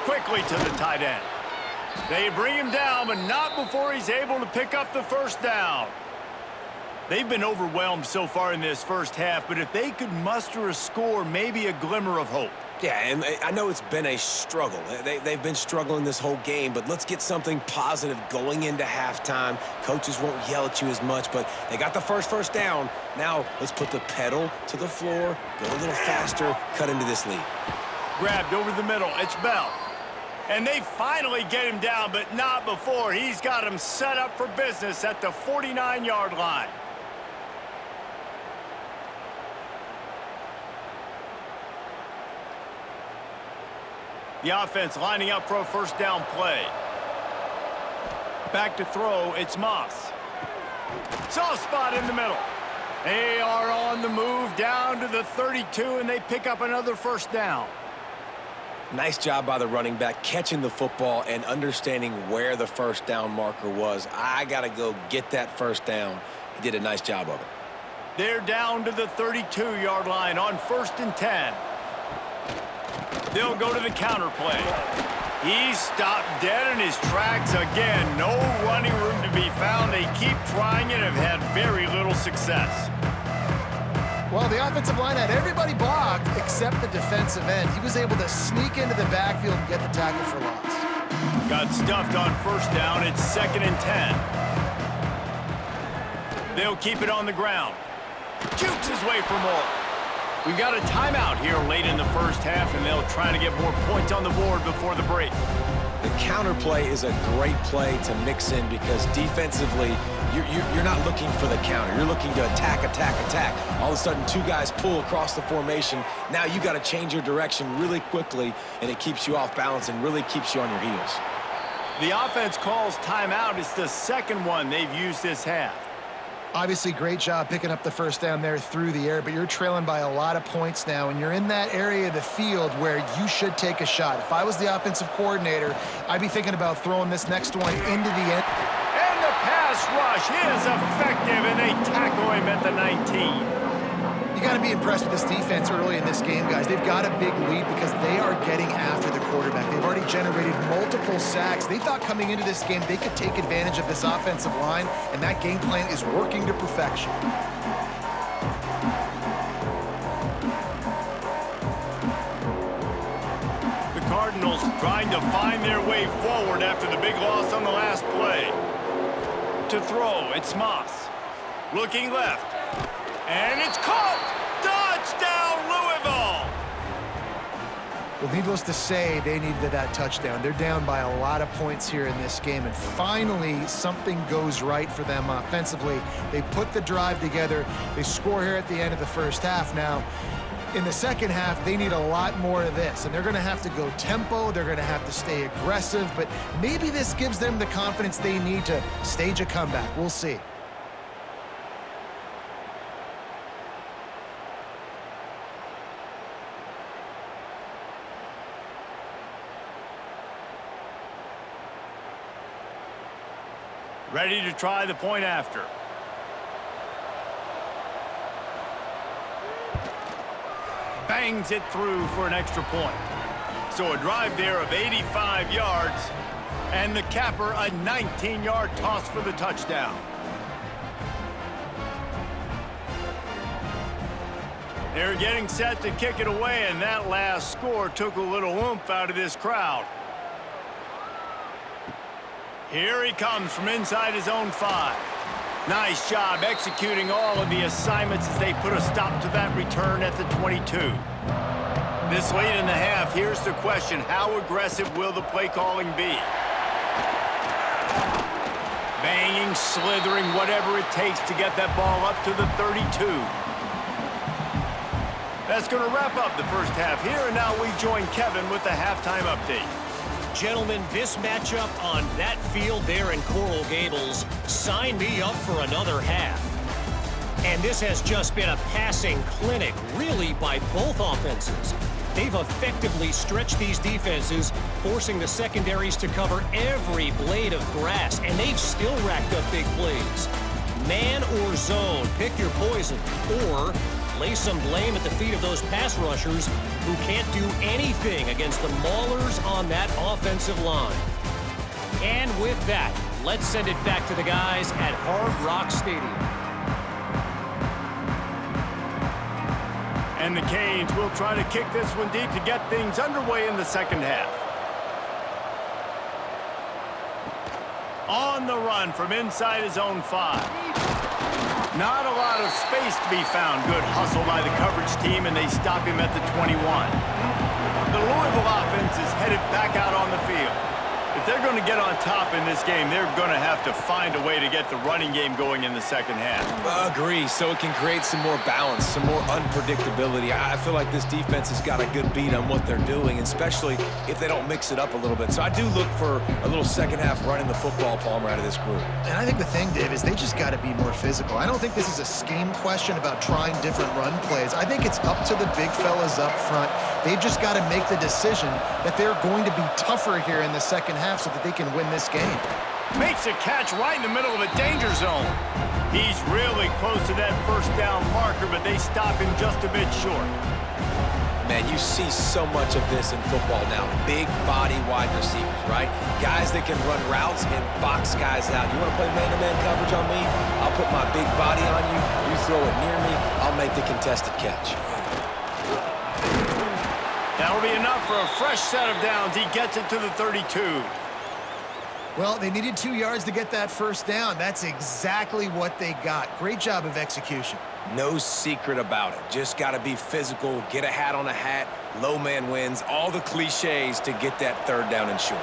[SPEAKER 1] Quickly to the tight end. They bring him down, but not before he's able to pick up the first down. They've been overwhelmed so far in this first half, but if they could muster a score, maybe a glimmer of hope.
[SPEAKER 3] Yeah, and I know it's been a struggle. They've been struggling this whole game, but let's get something positive going into halftime. Coaches won't yell at you as much, but they got the first down. Now let's put the pedal to the floor, go a little faster, cut into this lead.
[SPEAKER 1] Grabbed over the middle. It's Bell. And they finally get him down, but not before. He's got him set up for business at the 49-yard line. The offense lining up for a first down play. Back to throw, it's Moss. Soft spot in the middle. They are on the move down to the 32, and they pick up another first down.
[SPEAKER 3] Nice job by the running back catching the football and understanding where the first down marker was. I got to go get that first down. He did a nice job of it.
[SPEAKER 1] They're down to the 32-yard line on 1st and 10. They'll go to the counter play. He's stopped dead in his tracks again. No running room to be found. They keep trying and have had very little success.
[SPEAKER 2] Well, the offensive line had everybody blocked except the defensive end. He was able to sneak into the backfield and get the tackle for loss.
[SPEAKER 1] Got stuffed on first down. It's 2nd and 10. They'll keep it on the ground. Shoots his way for more. We've got a timeout here late in the first half, and they'll try to get more points on the board before the break.
[SPEAKER 3] The counter play is a great play to mix in because defensively, you're not looking for the counter. You're looking to attack. All of a sudden, two guys pull across the formation. Now you got to change your direction really quickly, and it keeps you off balance and really keeps you on your heels.
[SPEAKER 1] The offense calls timeout. It's the second one they've used this half.
[SPEAKER 2] Obviously, great job picking up the first down there through the air, but you're trailing by a lot of points now, and you're in that area of the field where you should take a shot. If I was the offensive coordinator, I'd be thinking about throwing this next one into the end.
[SPEAKER 1] And the pass rush is effective, and they tackle him at the 19.
[SPEAKER 2] You got to be impressed with this defense early in this game, guys. They've got a big lead because they are getting after the quarterback. They've already generated multiple sacks. They thought coming into this game they could take advantage of this offensive line, and that game plan is working to perfection.
[SPEAKER 1] The Cardinals trying to find their way forward after the big loss on the last play. To throw, it's Moss. Looking left. And it's caught! Touchdown, Louisville!
[SPEAKER 2] Well, needless to say, they needed that touchdown. They're down by a lot of points here in this game, and finally something goes right for them offensively. They put the drive together. They score here at the end of the first half. Now, in the second half, they need a lot more of this, and they're going to have to go tempo. They're going to have to stay aggressive, but maybe this gives them the confidence they need to stage a comeback. We'll see.
[SPEAKER 1] Ready to try the point after. Bangs it through for an extra point. So a drive there of 85 yards, and the capper a 19-yard toss for the touchdown. They're getting set to kick it away, and that last score took a little oomph out of this crowd. Here he comes from inside his own 5. Nice job executing all of the assignments as they put a stop to that return at the 22. This late in the half, here's the question: how aggressive will the play calling be? Banging, slithering, whatever it takes to get that ball up to the 32. That's going to wrap up the first half here, and now we join Kevin with the halftime update.
[SPEAKER 4] Gentlemen, this matchup on that field there in Coral Gables, sign me up for another half. And this has just been a passing clinic, really, by both offenses. They've effectively stretched these defenses, forcing the secondaries to cover every blade of grass, and they've still racked up big plays. Man or zone, pick your poison, or lay some blame at the feet of those pass rushers who can't do anything against the maulers on that offensive line. And with that, let's send it back to the guys at Hard Rock Stadium.
[SPEAKER 1] And the Canes will try to kick this one deep to get things underway in the second half. On the run from inside his own 5. Not a lot of space to be found. Good hustle by the coverage team, and they stop him at the 21. The Louisville offense is headed back out on the field. If they're going to get on top in this game, they're going to have to find a way to get the running game going in the second half.
[SPEAKER 3] Agree, so it can create some more balance, some more unpredictability. I feel like this defense has got a good beat on what they're doing, especially if they don't mix it up a little bit. So I do look for a little second half running the football, Palmer, out of this group.
[SPEAKER 2] And I think the thing, Dave, is they just got to be more physical. I don't think this is a scheme question about trying different run plays. I think it's up to the big fellas up front. They've just got to make the decision that they're going to be tougher here in the second half so that they can win this game.
[SPEAKER 1] Makes a catch right in the middle of a danger zone. He's really close to that first down marker, but they stop him just a bit short.
[SPEAKER 3] Man, you see so much of this in football now. Big body wide receivers, right? Guys that can run routes and box guys out. You want to play man-to-man coverage on me? I'll put my big body on you. You throw it near me, I'll make the contested catch.
[SPEAKER 1] That'll be enough for a fresh set of downs. He gets it to the 32.
[SPEAKER 2] Well, they needed 2 yards to get that first down. That's exactly what they got. Great job of execution.
[SPEAKER 3] No secret about it. Just got to be physical, get a hat on a hat, low man wins, all the cliches to get that third down and short.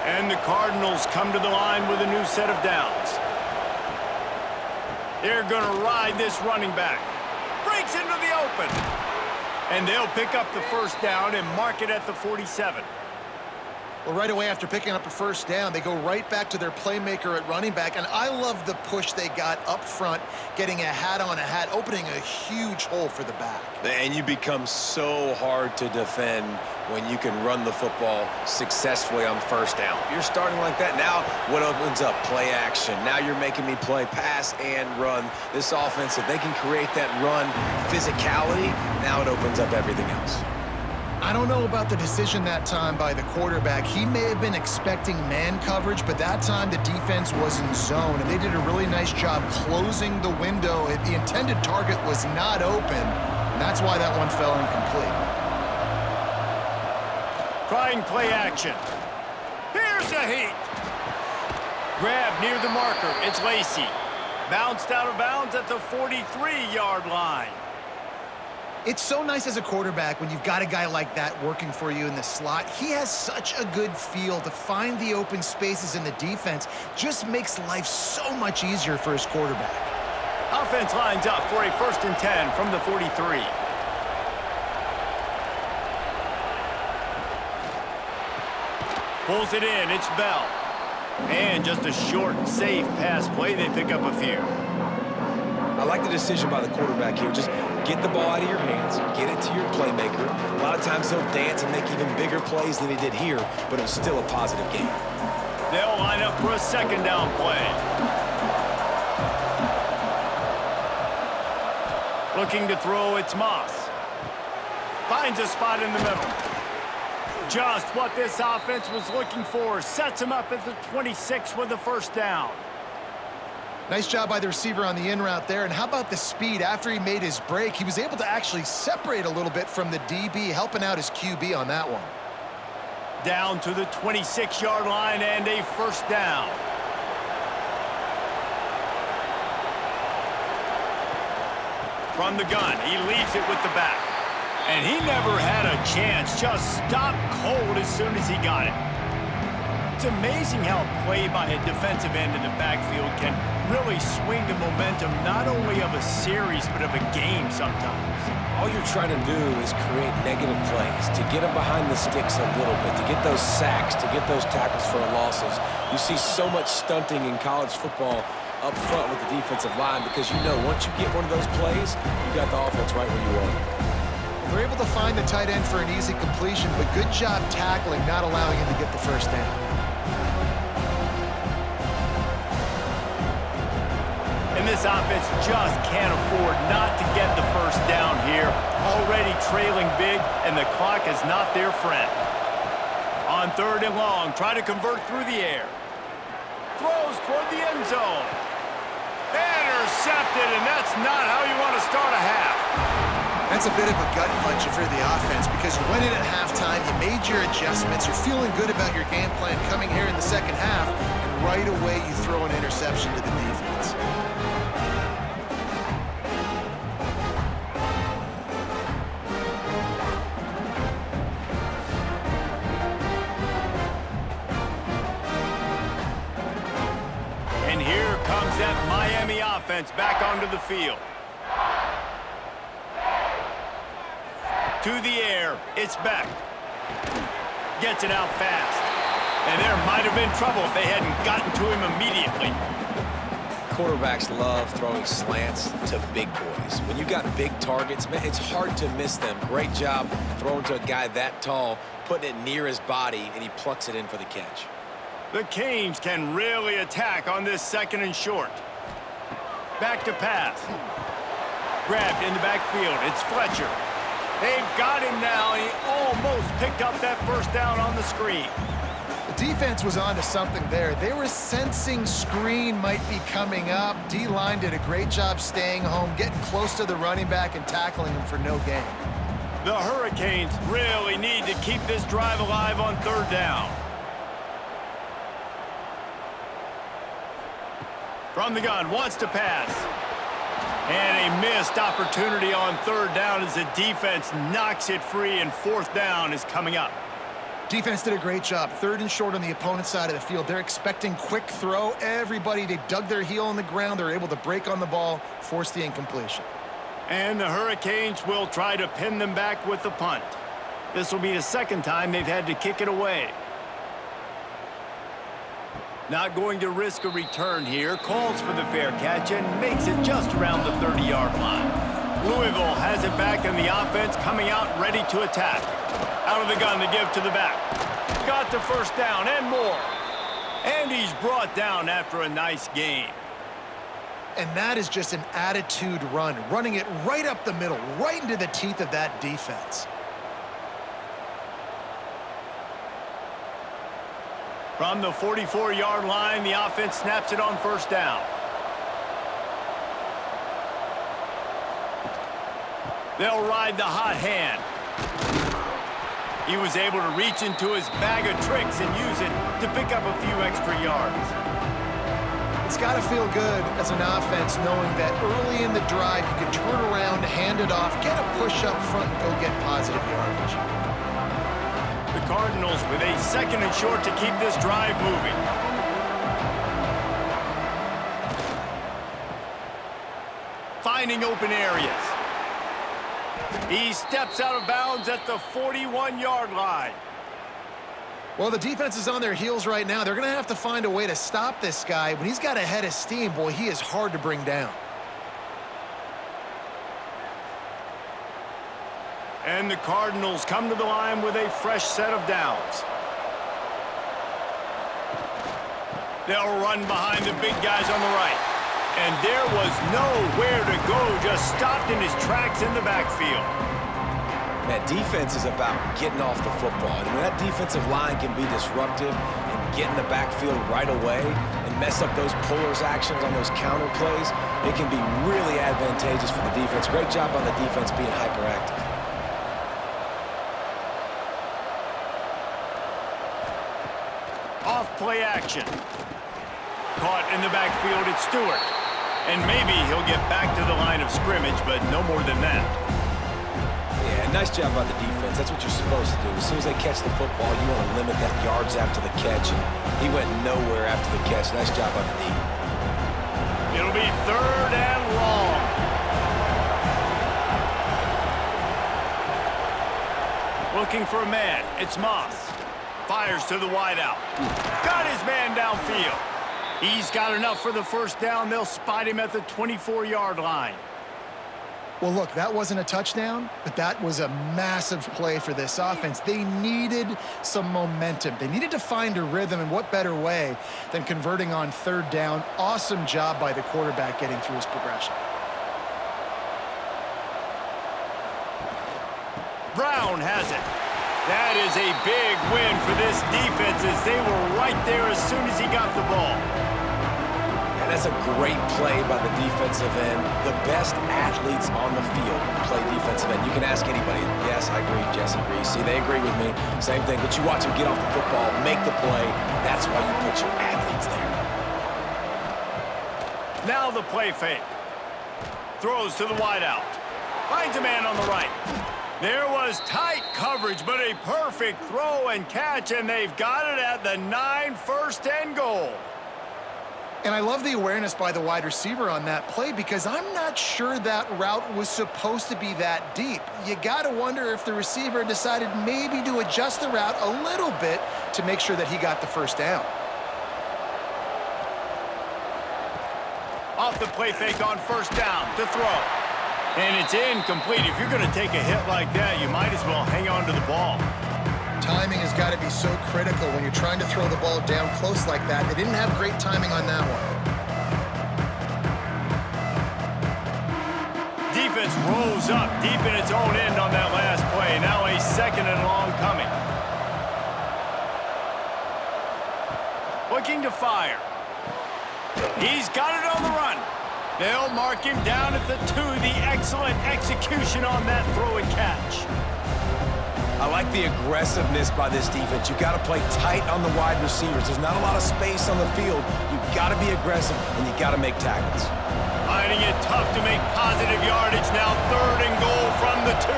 [SPEAKER 1] And the Cardinals come to the line with a new set of downs. They're going to ride this running back. Breaks into the open. And they'll pick up the first down and mark it at the 47.
[SPEAKER 2] Well, right away after picking up a first down, they go right back to their playmaker at running back. And I love the push they got up front, getting a hat on a hat, opening a huge hole for the back.
[SPEAKER 3] And you become so hard to defend when you can run the football successfully on first down. You're starting like that. Now what opens up? Play action. Now you're making me play pass and run. This offense, if they can create that run physicality, now it opens up everything else.
[SPEAKER 2] I don't know about the decision that time by the quarterback. He may have been expecting man coverage, but that time the defense was in zone, and they did a really nice job closing the window. The intended target was not open, and that's why that one fell incomplete.
[SPEAKER 1] Trying play action. Here's a heat. Grab near the marker. It's Lacey. Bounced out of bounds at the 43-yard line.
[SPEAKER 2] It's so nice as a quarterback when you've got a guy like that working for you in the slot. He has such a good feel to find the open spaces in the defense. Just makes life so much easier for his quarterback.
[SPEAKER 1] Offense lines up for a 1st and 10 from the 43. Pulls it in. It's Bell. And just a short, safe pass play. They pick up a few.
[SPEAKER 3] I like the decision by the quarterback here. Just get the ball out of your hands, get it to your playmaker. A lot of times he'll dance and make even bigger plays than he did here, but it was still a positive game.
[SPEAKER 1] They'll line up for a 2nd down play. Looking to throw, it's Moss. Finds a spot in the middle. Just what this offense was looking for. Sets him up at the 26 with the 1st down.
[SPEAKER 2] Nice job by the receiver on the in route there. And how about the speed? After he made his break, he was able to actually separate a little bit from the DB, helping out his QB on that one.
[SPEAKER 1] Down to the 26-yard line and a 1st down. From the gun, he leaves it with the back. And he never had a chance. Just stopped cold as soon as he got it. It's amazing how play by a defensive end in the backfield can really swing the momentum not only of a series but of a game sometimes.
[SPEAKER 3] All you're trying to do is create negative plays, to get them behind the sticks a little bit, to get those sacks, to get those tackles for losses. You see so much stunting in college football up front with the defensive line because you know once you get one of those plays, you got the offense right where you want it.
[SPEAKER 2] They're able to find the tight end for an easy completion, but good job tackling, not allowing him to get the 1st down.
[SPEAKER 1] And this offense just can't afford not to get the 1st down here. Already trailing big, and the clock is not their friend. On 3rd and long, try to convert through the air. Throws toward the end zone. Intercepted, and that's not how you want to start a half.
[SPEAKER 2] That's a bit of a gut punch for the offense because you went in at halftime, you made your adjustments, you're feeling good about your game plan coming here in the second half, and right away you throw an interception to the defense.
[SPEAKER 1] And here comes that Miami offense back onto the field. To the air, it's Beck. Gets it out fast. And there might have been trouble if they hadn't gotten to him immediately.
[SPEAKER 3] Quarterbacks love throwing slants to big boys. When you got big targets, man, it's hard to miss them. Great job throwing to a guy that tall, putting it near his body, and he plucks it in for the catch.
[SPEAKER 1] The Canes can really attack on this 2nd and short. Back to pass. Grabbed in the backfield. It's Fletcher. They've got him now, and he almost picked up that 1st down on the screen.
[SPEAKER 2] The defense was onto something there. They were sensing screen might be coming up. D-line did a great job staying home, getting close to the running back and tackling him for no gain.
[SPEAKER 1] The Hurricanes really need to keep this drive alive on 3rd down. From the gun, wants to pass. And a missed opportunity on 3rd down as the defense knocks it free, and 4th down is coming up.
[SPEAKER 2] Defense did a great job. 3rd and short on the opponent's side of the field. They're expecting quick throw. Everybody, they dug their heel on the ground. They're able to break on the ball, force the incompletion.
[SPEAKER 1] And the Hurricanes will try to pin them back with the punt. This will be the 2nd time they've had to kick it away. Not going to risk a return here. Calls for the fair catch and makes it just around the 30-yard line. Louisville has it back, and the offense coming out ready to attack. Out of the gun to give to the back. Got the 1st down and more. And he's brought down after a nice gain.
[SPEAKER 2] And that is just an attitude run, running it right up the middle, right into the teeth of that defense.
[SPEAKER 1] From the 44-yard line, the offense snaps it on 1st down. They'll ride the hot hand. He was able to reach into his bag of tricks and use it to pick up a few extra yards.
[SPEAKER 2] It's got to feel good as an offense knowing that early in the drive you can turn around, hand it off, get a push up front, and go get positive yardage.
[SPEAKER 1] The Cardinals with a 2nd and short to keep this drive moving. Finding open areas. He steps out of bounds at the 41-yard line.
[SPEAKER 2] Well, the defense is on their heels right now. They're going to have to find a way to stop this guy. When he's got a head of steam, boy, he is hard to bring down.
[SPEAKER 1] And the Cardinals come to the line with a fresh set of downs. They'll run behind the big guys on the right. And there was nowhere to go, just stopped in his tracks in the backfield.
[SPEAKER 3] That defense is about getting off the football. And when that defensive line can be disruptive and get in the backfield right away and mess up those pullers actions on those counter plays, it can be really advantageous for the defense. Great job on the defense being hyperactive.
[SPEAKER 1] Off play action. Caught in the backfield, it's Stewart. And maybe he'll get back to the line of scrimmage, but no more than that.
[SPEAKER 3] Yeah, nice job by the defense. That's what you're supposed to do. As soon as they catch the football, you want to limit that yards after the catch. And he went nowhere after the catch. Nice job by the D.
[SPEAKER 1] It'll be 3rd and long. Looking for a man. It's Moss. Fires to the wideout. Got his man downfield. He's got enough for the 1st down. They'll spot him at the 24-yard line.
[SPEAKER 2] Well, look, that wasn't a touchdown, but that was a massive play for this offense. They needed some momentum. They needed to find a rhythm, and what better way than converting on 3rd down. Awesome job by the quarterback getting through his progression.
[SPEAKER 1] Brown has it. That is a big win for this defense as they were right there as soon as he got the ball.
[SPEAKER 3] And that's a great play by the defensive end. The best athletes on the field play defensive end. You can ask anybody. Yes, I agree. Jesse agrees. See, they agree with me. Same thing. But you watch them get off the football, make the play. That's why you put your athletes there.
[SPEAKER 1] Now the play fake. Throws to the wideout. Finds a man on the right. There was tight coverage, but a perfect throw and catch, and they've got it at the 9, first and goal.
[SPEAKER 2] And I love the awareness by the wide receiver on that play because I'm not sure that route was supposed to be that deep. You got to wonder if the receiver decided maybe to adjust the route a little bit to make sure that he got the first down.
[SPEAKER 1] Off the play fake on first down to throw. And it's incomplete. If you're going to take a hit like that, you might as well hang on to the ball.
[SPEAKER 2] Timing has got to be so critical when you're trying to throw the ball down close like that. They didn't have great timing on that one.
[SPEAKER 1] Defense rolls up deep in its own end on that last play. Now a second and long coming. Looking to fire. He's got it on the run. They'll mark him down at the 2. The excellent execution on that throw and catch.
[SPEAKER 3] I like the aggressiveness by this defense. You got to play tight on the wide receivers. There's not a lot of space on the field. You got to be aggressive, and you got to make tackles.
[SPEAKER 1] Finding it tough to make positive yardage. Now 3rd and goal from the 2.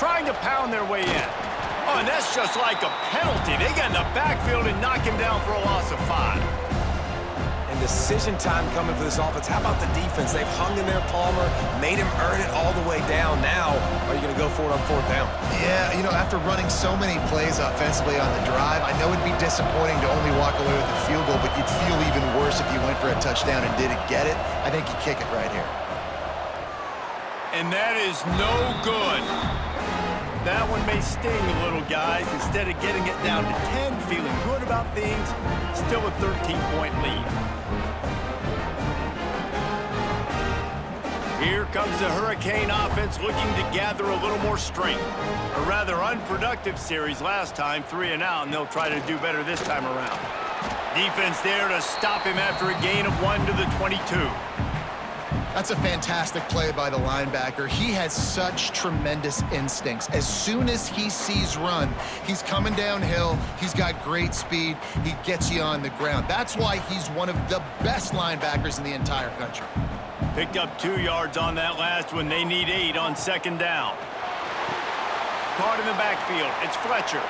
[SPEAKER 1] Trying to pound their way in. Oh, and that's just like a penalty. They get in the backfield and knock him down for a loss of 5.
[SPEAKER 3] And decision time coming for this offense. How about the defense? They've hung in there, Palmer, made him earn it all the way down. Now, are you going to go for it on 4th down?
[SPEAKER 2] Yeah, you know, after running so many plays offensively on the drive, I know it'd be disappointing to only walk away with a field goal, but you'd feel even worse if you went for a touchdown and didn't get it. I think you kick it right here.
[SPEAKER 1] And that is no good. That one may sting a little, guys. Instead of getting it down to 10, feeling good about things, still a 13-point lead. Here comes the Hurricane offense looking to gather a little more strength. A rather unproductive series last time, 3 and out, and they'll try to do better this time around. Defense there to stop him after a gain of 1 to the 22.
[SPEAKER 2] That's a fantastic play by the linebacker. He has such tremendous instincts. As soon as he sees run, he's coming downhill. He's got great speed. He gets you on the ground. That's why he's one of the best linebackers in the entire country.
[SPEAKER 1] Picked up 2 yards on that last one. They need 8 on 2nd down. Caught in the backfield. It's Fletcher.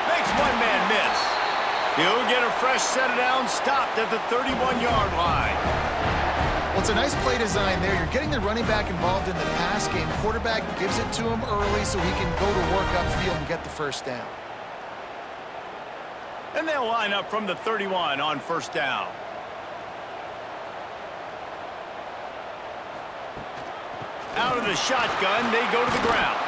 [SPEAKER 1] Makes one man miss. He'll get a fresh set of downs, stopped at the 31-yard line.
[SPEAKER 2] Well, it's a nice play design there. You're getting the running back involved in the pass game. Quarterback gives it to him early so he can go to work upfield and get the first down.
[SPEAKER 1] And they'll line up from the 31 on 1st down. Out of the shotgun, they go to the ground.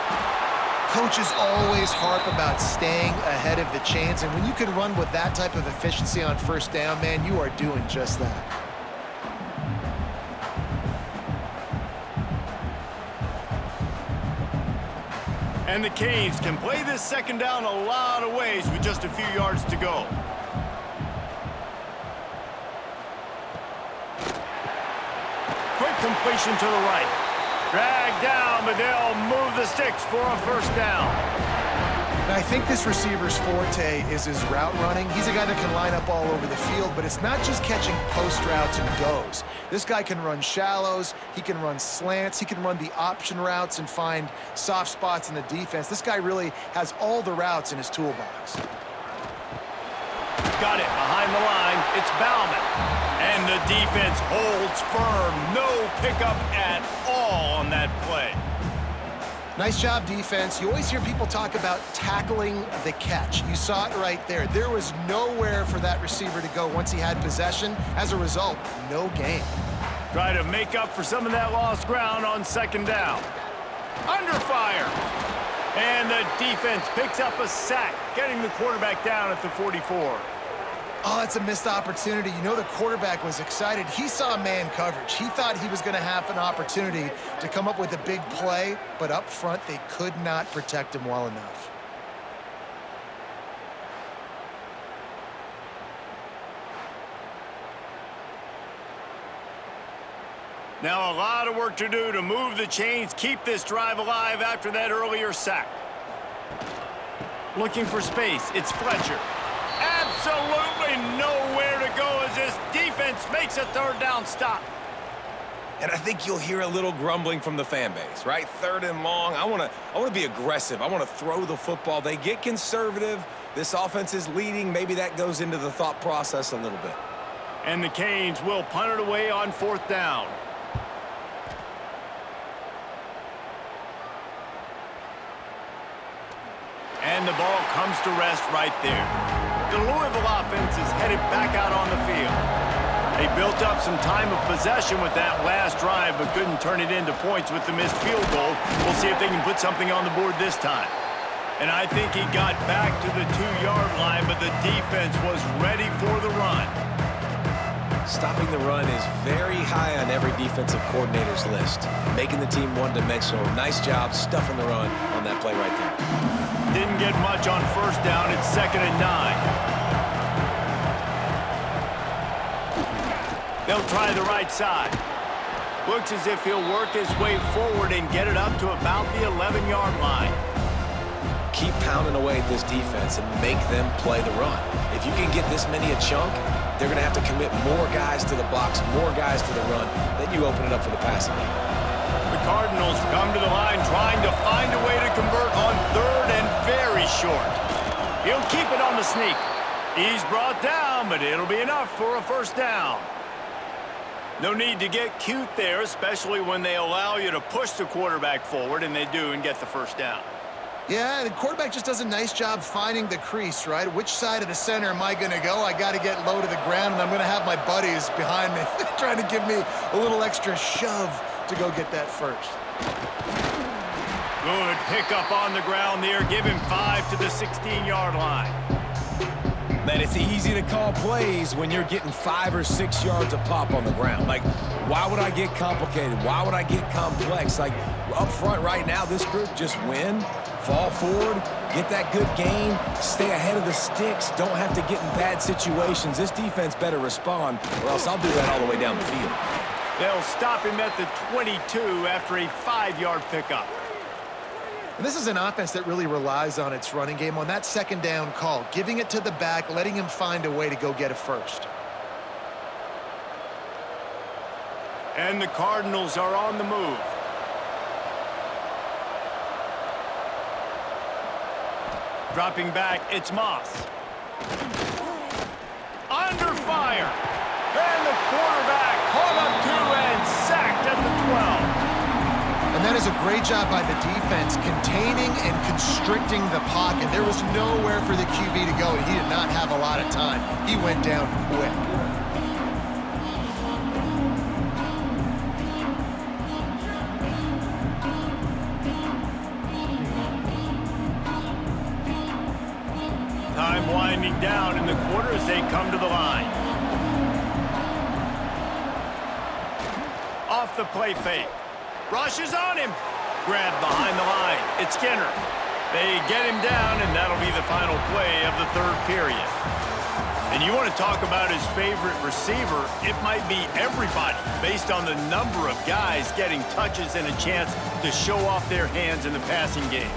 [SPEAKER 2] Coaches always harp about staying ahead of the chains, and when you can run with that type of efficiency on 1st down, man, you are doing just that.
[SPEAKER 1] And the Canes can play this 2nd down a lot of ways with just a few yards to go. Quick completion to the right. Dragged down, but they'll move the sticks for a 1st down.
[SPEAKER 2] Now, I think this receiver's forte is his route running. He's a guy that can line up all over the field, but it's not just catching post routes and goes. This guy can run shallows, he can run slants, he can run the option routes and find soft spots in the defense. This guy really has all the routes in his toolbox.
[SPEAKER 1] Got it behind the line. It's Bauman. And the defense holds firm. No pickup at all on that play.
[SPEAKER 2] Nice job, defense. You always hear people talk about tackling the catch. You saw it right there. There was nowhere for that receiver to go once he had possession. As a result, no gain.
[SPEAKER 1] Try to make up for some of that lost ground on 2nd down. Under fire. And the defense picks up a sack, getting the quarterback down at the 44.
[SPEAKER 2] Oh, that's a missed opportunity. You know the quarterback was excited. He saw man coverage. He thought he was going to have an opportunity to come up with a big play, but up front, they could not protect him well enough.
[SPEAKER 1] Now a lot of work to do to move the chains, keep this drive alive after that earlier sack. Looking for space, it's Fletcher. Absolutely nowhere to go as this defense makes a third down stop.
[SPEAKER 3] And I think you'll hear a little grumbling from the fan base, right? 3rd and long. I want to be aggressive. I want to throw the football. They get conservative. This offense is leading. Maybe that goes into the thought process a little bit.
[SPEAKER 1] And the Canes will punt it away on 4th down. And the ball comes to rest right there. The Louisville offense is headed back out on the field. They built up some time of possession with that last drive, but couldn't turn it into points with the missed field goal. We'll see if they can put something on the board this time. And I think he got back to the 2-yard line, but the defense was ready for the run.
[SPEAKER 3] Stopping the run is very high on every defensive coordinator's list. Making the team one-dimensional. Nice job stuffing the run on that play right there.
[SPEAKER 1] Didn't get much on 1st down. It's 2nd and 9. They'll try the right side. Looks as if he'll work his way forward and get it up to about the 11-yard line.
[SPEAKER 3] Keep pounding away at this defense and make them play the run. If you can get this many a chunk, they're going to have to commit more guys to the box, more guys to the run. Then you open it up for the passing game.
[SPEAKER 1] The Cardinals come to the line trying to find a way to convert on 3rd and very short. He'll keep it on the sneak. He's brought down, but it'll be enough for a 1st down. No need to get cute there, especially when they allow you to push the quarterback forward, and they do, and get the 1st down.
[SPEAKER 2] Yeah, the quarterback just does a nice job finding the crease, right? Which side of the center am I going to go? I got to get low to the ground, and I'm going to have my buddies behind me trying to give me a little extra shove to go get that first.
[SPEAKER 1] Good pickup on the ground there. Give him 5 to the 16-yard line.
[SPEAKER 3] Man, it's easy to call plays when you're getting 5 or 6 yards a pop on the ground. Like, why would I get complicated? Why would I get complex? Like, up front right now, this group just win, fall forward, get that good gain, stay ahead of the sticks, don't have to get in bad situations. This defense better respond, or else I'll do that all the way down the field.
[SPEAKER 1] They'll stop him at the 22 after a 5-yard pickup.
[SPEAKER 2] And this is an offense that really relies on its running game. On that 2nd down call, giving it to the back, letting him find a way to go get a first.
[SPEAKER 1] And the Cardinals are on the move. Dropping back, it's Moss. Under fire. And the quarterback caught up to and sacked at the 12.
[SPEAKER 2] And that is a great job by the defense, containing and constricting the pocket. There was nowhere for the QB to go, and he did not have a lot of time. He went down quick.
[SPEAKER 1] Time winding down in the quarter as they come to the line. Off the play fake. Rush is on him. Grabbed behind the line. It's Skinner. They get him down, and that'll be the final play of the 3rd period. And you want to talk about his favorite receiver, it might be everybody based on the number of guys getting touches and a chance to show off their hands in the passing game.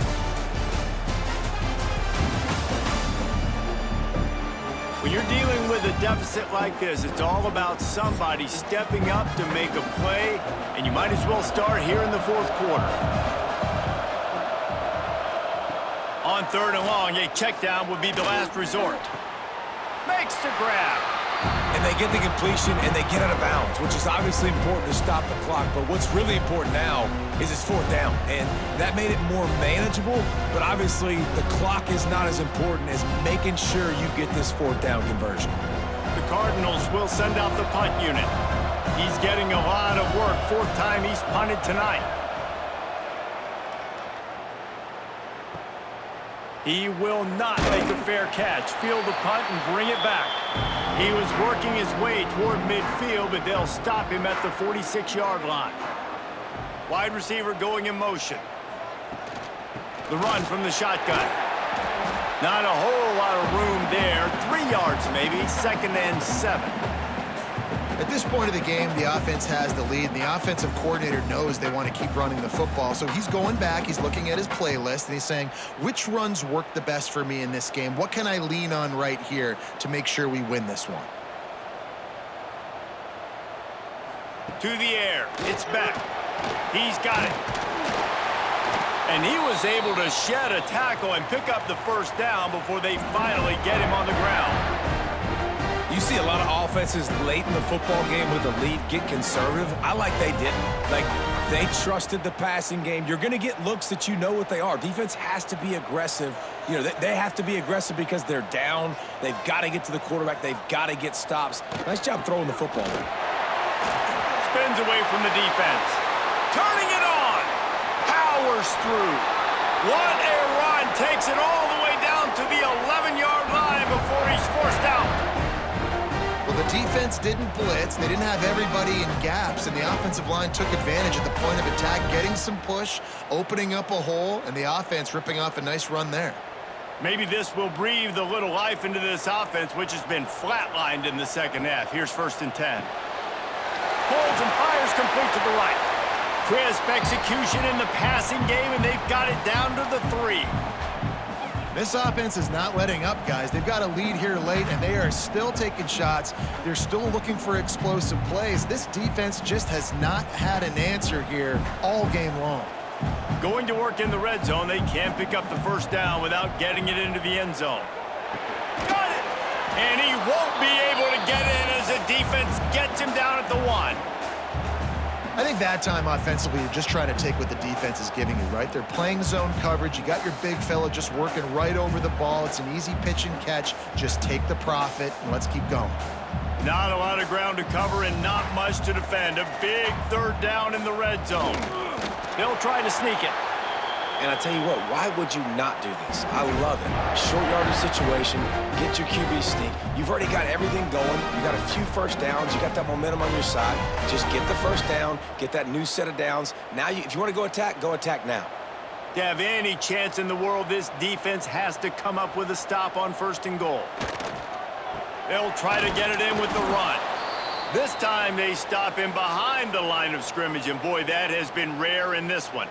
[SPEAKER 1] When you're dealing with a deficit like this, it's all about somebody stepping up to make a play, and you might as well start here in the 4th quarter. On 3rd and long, a check down would be the last resort. Makes the grab.
[SPEAKER 3] And they get the completion, and they get out of bounds, which is obviously important to stop the clock. But what's really important now is it's 4th down, and that made it more manageable. But obviously, the clock is not as important as making sure you get this 4th down conversion.
[SPEAKER 1] The Cardinals will send out the punt unit. He's getting a lot of work. 4th time he's punted tonight. He will not make a fair catch. Field the punt and bring it back. He was working his way toward midfield, but they'll stop him at the 46-yard line. Wide receiver going in motion. The run from the shotgun. Not a whole lot of room there. 3 yards maybe, 2nd and 7.
[SPEAKER 2] At this point of the game, the offense has the lead, and the offensive coordinator knows they want to keep running the football. So he's going back, he's looking at his playlist, and he's saying, which runs work the best for me in this game? What can I lean on right here to make sure we win this one?
[SPEAKER 1] To the air. It's back. He's got it. And he was able to shed a tackle and pick up the first down before they finally get him on the ground.
[SPEAKER 3] You see a lot of offenses late in the football game with a lead get conservative. I like they didn't. Like, they trusted the passing game. You're going to get looks that you know what they are. Defense has to be aggressive. You know, they have to be aggressive because they're down. They've got to get to the quarterback. They've got to get stops. Nice job throwing the football there.
[SPEAKER 1] Spins away from the defense. Turning it on. Powers through. What a run. Takes it all the way down to the 11-yard line before he's forced out.
[SPEAKER 2] Well, the defense didn't blitz. They didn't have everybody in gaps, and the offensive line took advantage at the point of attack, getting some push, opening up a hole, and the offense ripping off a nice run there.
[SPEAKER 1] Maybe this will breathe a little life into this offense, which has been flatlined in the second half. Here's 1st and 10. Pulls and fires complete to the right. Crisp execution in the passing game, and they've got it down to the 3.
[SPEAKER 2] This offense is not letting up, guys. They've got a lead here late, and they are still taking shots. They're still looking for explosive plays. This defense just has not had an answer here all game long.
[SPEAKER 1] Going to work in the red zone. They can't pick up the first down without getting it into the end zone. Got it! And he won't be able to get in as the defense gets him down at the 1.
[SPEAKER 2] I think that time offensively, you're just trying to take what the defense is giving you, right? They're playing zone coverage. You got your big fella just working right over the ball. It's an easy pitch and catch. Just take the profit, and let's keep going.
[SPEAKER 1] Not a lot of ground to cover and not much to defend. A big 3rd down in the red zone. They'll try to sneak it.
[SPEAKER 3] And I tell you what, why would you not do this? I love it. Short yardage situation, get your QB sneak. You've already got everything going. You got a few first downs. You got that momentum on your side. Just get the first down, get that new set of downs. Now, if you want to go attack now.
[SPEAKER 1] To have any chance in the world, this defense has to come up with a stop on 1st and goal. They'll try to get it in with the run. This time they stop him behind the line of scrimmage, and boy, that has been rare in this one.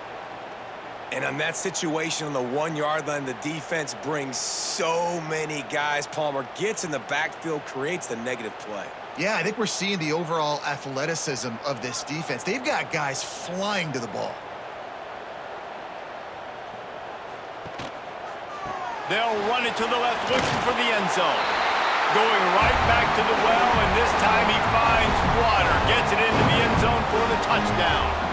[SPEAKER 3] And on that situation on the 1-yard line, the defense brings so many guys. Palmer gets in the backfield, creates the negative play.
[SPEAKER 2] Yeah, I think we're seeing the overall athleticism of this defense. They've got guys flying to the ball.
[SPEAKER 1] They'll run it to the left, looking for the end zone. Going right back to the well, and this time he finds water. Gets it into the end zone for the touchdown.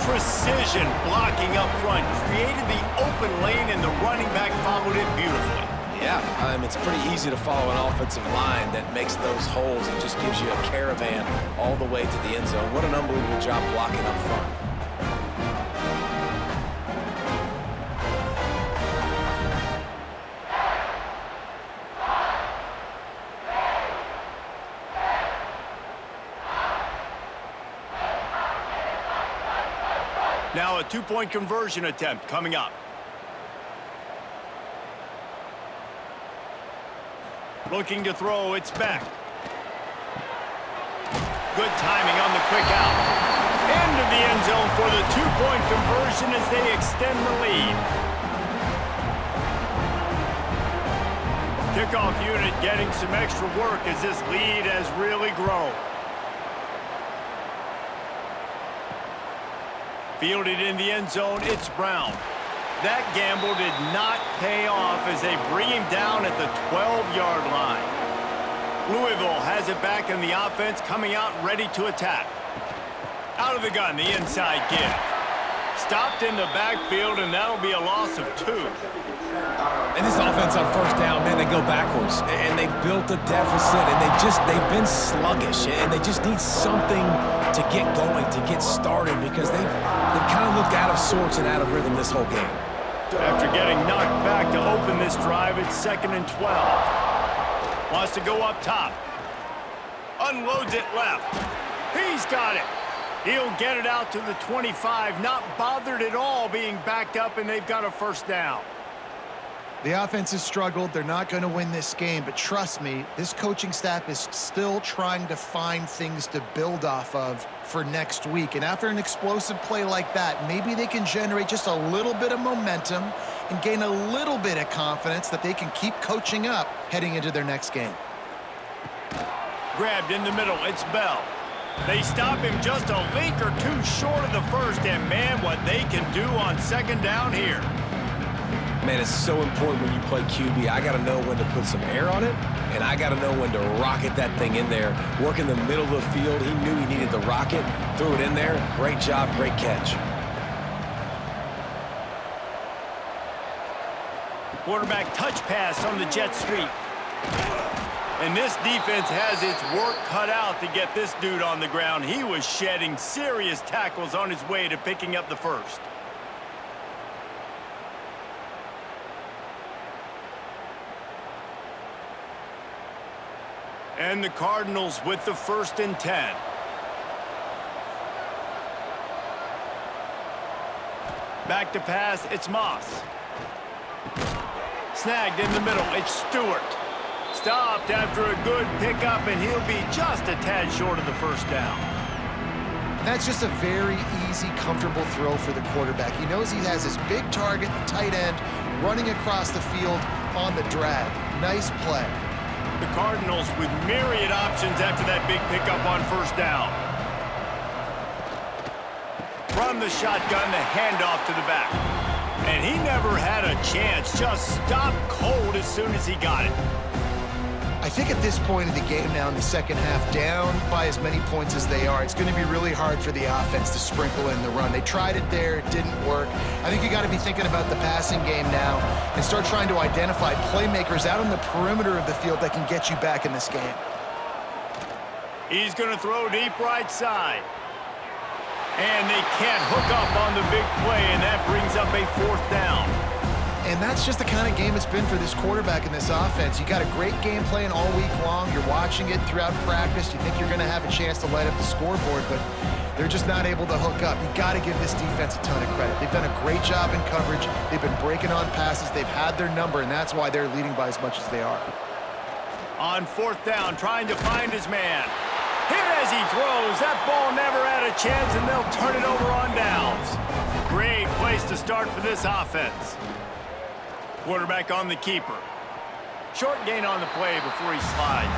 [SPEAKER 1] Precision blocking up front. Created the open lane, and the running back followed it beautifully.
[SPEAKER 3] Yeah, it's pretty easy to follow an offensive line that makes those holes and just gives you a caravan all the way to the end zone. What an unbelievable job blocking up front.
[SPEAKER 1] Now a 2-point conversion attempt coming up. Looking to throw, it's back. Good timing on the quick out. Into the end zone for the 2-point conversion as they extend the lead. Kickoff unit getting some extra work as this lead has really grown. Fielded in the end zone, it's Brown. That gamble did not pay off as they bring him down at the 12-yard line. Louisville has it back in the offense, coming out ready to attack. Out of the gun, the inside give. Stopped in the backfield, and that'll be a loss of 2.
[SPEAKER 3] And this offense on 1st down, man, they go backwards. And they've built a deficit, and they've been sluggish. And they just need something to get going, to get started, because they've kind of looked out of sorts and out of rhythm this whole game.
[SPEAKER 1] After getting knocked back to open this drive, it's 2nd and 12. Wants to go up top. Unloads it left. He's got it. He'll get it out to the 25, not bothered at all being backed up, and they've got a first down.
[SPEAKER 2] The offense has struggled. They're not going to win this game, but trust me, this coaching staff is still trying to find things to build off of for next week. And after an explosive play like that, maybe they can generate just a little bit of momentum and gain a little bit of confidence that they can keep coaching up heading into their next game.
[SPEAKER 1] Grabbed in the middle, it's Bell. They stop him just a link or two short of the first, and man, what they can do on 2nd down here.
[SPEAKER 3] Man, it's so important when you play QB. I got to know when to put some air on it, and I got to know when to rocket that thing in there. Work in the middle of the field. He knew he needed the rocket, threw it in there. Great job, great catch.
[SPEAKER 1] Quarterback touch pass on the jet sweep. And this defense has its work cut out to get this dude on the ground. He was shedding serious tackles on his way to picking up the first. And the Cardinals with the 1st and 10. Back to pass, it's Moss. Snagged in the middle, it's Stewart. Stopped after a good pickup, and he'll be just a tad short of the first down.
[SPEAKER 2] That's just a very easy, comfortable throw for the quarterback. He knows he has his big target, the tight end, running across the field on the drag. Nice play.
[SPEAKER 1] The Cardinals with myriad options after that big pickup on 1st down. From the shotgun, the handoff to the back. And he never had a chance, just stopped cold as soon as he got it.
[SPEAKER 2] I think at this point of the game now in the 2nd half, down by as many points as they are, it's going to be really hard for the offense to sprinkle in the run. They tried it there, it didn't work. I think you got to be thinking about the passing game now and start trying to identify playmakers out on the perimeter of the field that can get you back in this game.
[SPEAKER 1] He's going to throw deep right side. And they can't hook up on the big play, and that brings up a 4th down.
[SPEAKER 2] And that's just the kind of game it's been for this quarterback in this offense. You got a great game plan all week long. You're watching it throughout practice. You think you're going to have a chance to light up the scoreboard, but they're just not able to hook up. You got to give this defense a ton of credit. They've done a great job in coverage. They've been breaking on passes. They've had their number, and that's why they're leading by as much as they are.
[SPEAKER 1] On 4th down, trying to find his man. Hit as he throws. That ball never had a chance, and they'll turn it over on downs. Great place to start for this offense. Quarterback on the keeper. Short gain on the play before he slides.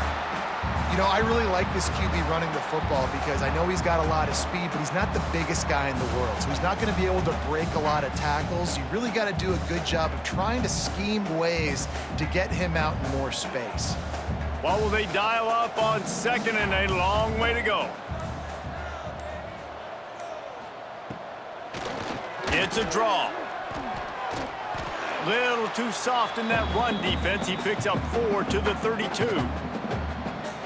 [SPEAKER 2] You know, I really like this QB running the football because I know he's got a lot of speed, but he's not the biggest guy in the world. So he's not going to be able to break a lot of tackles. You really got to do a good job of trying to scheme ways to get him out in more space.
[SPEAKER 1] What will they dial up on 2nd and a long way to go? It's a draw. Little too soft in that run defense. He picks up 4 to the 32.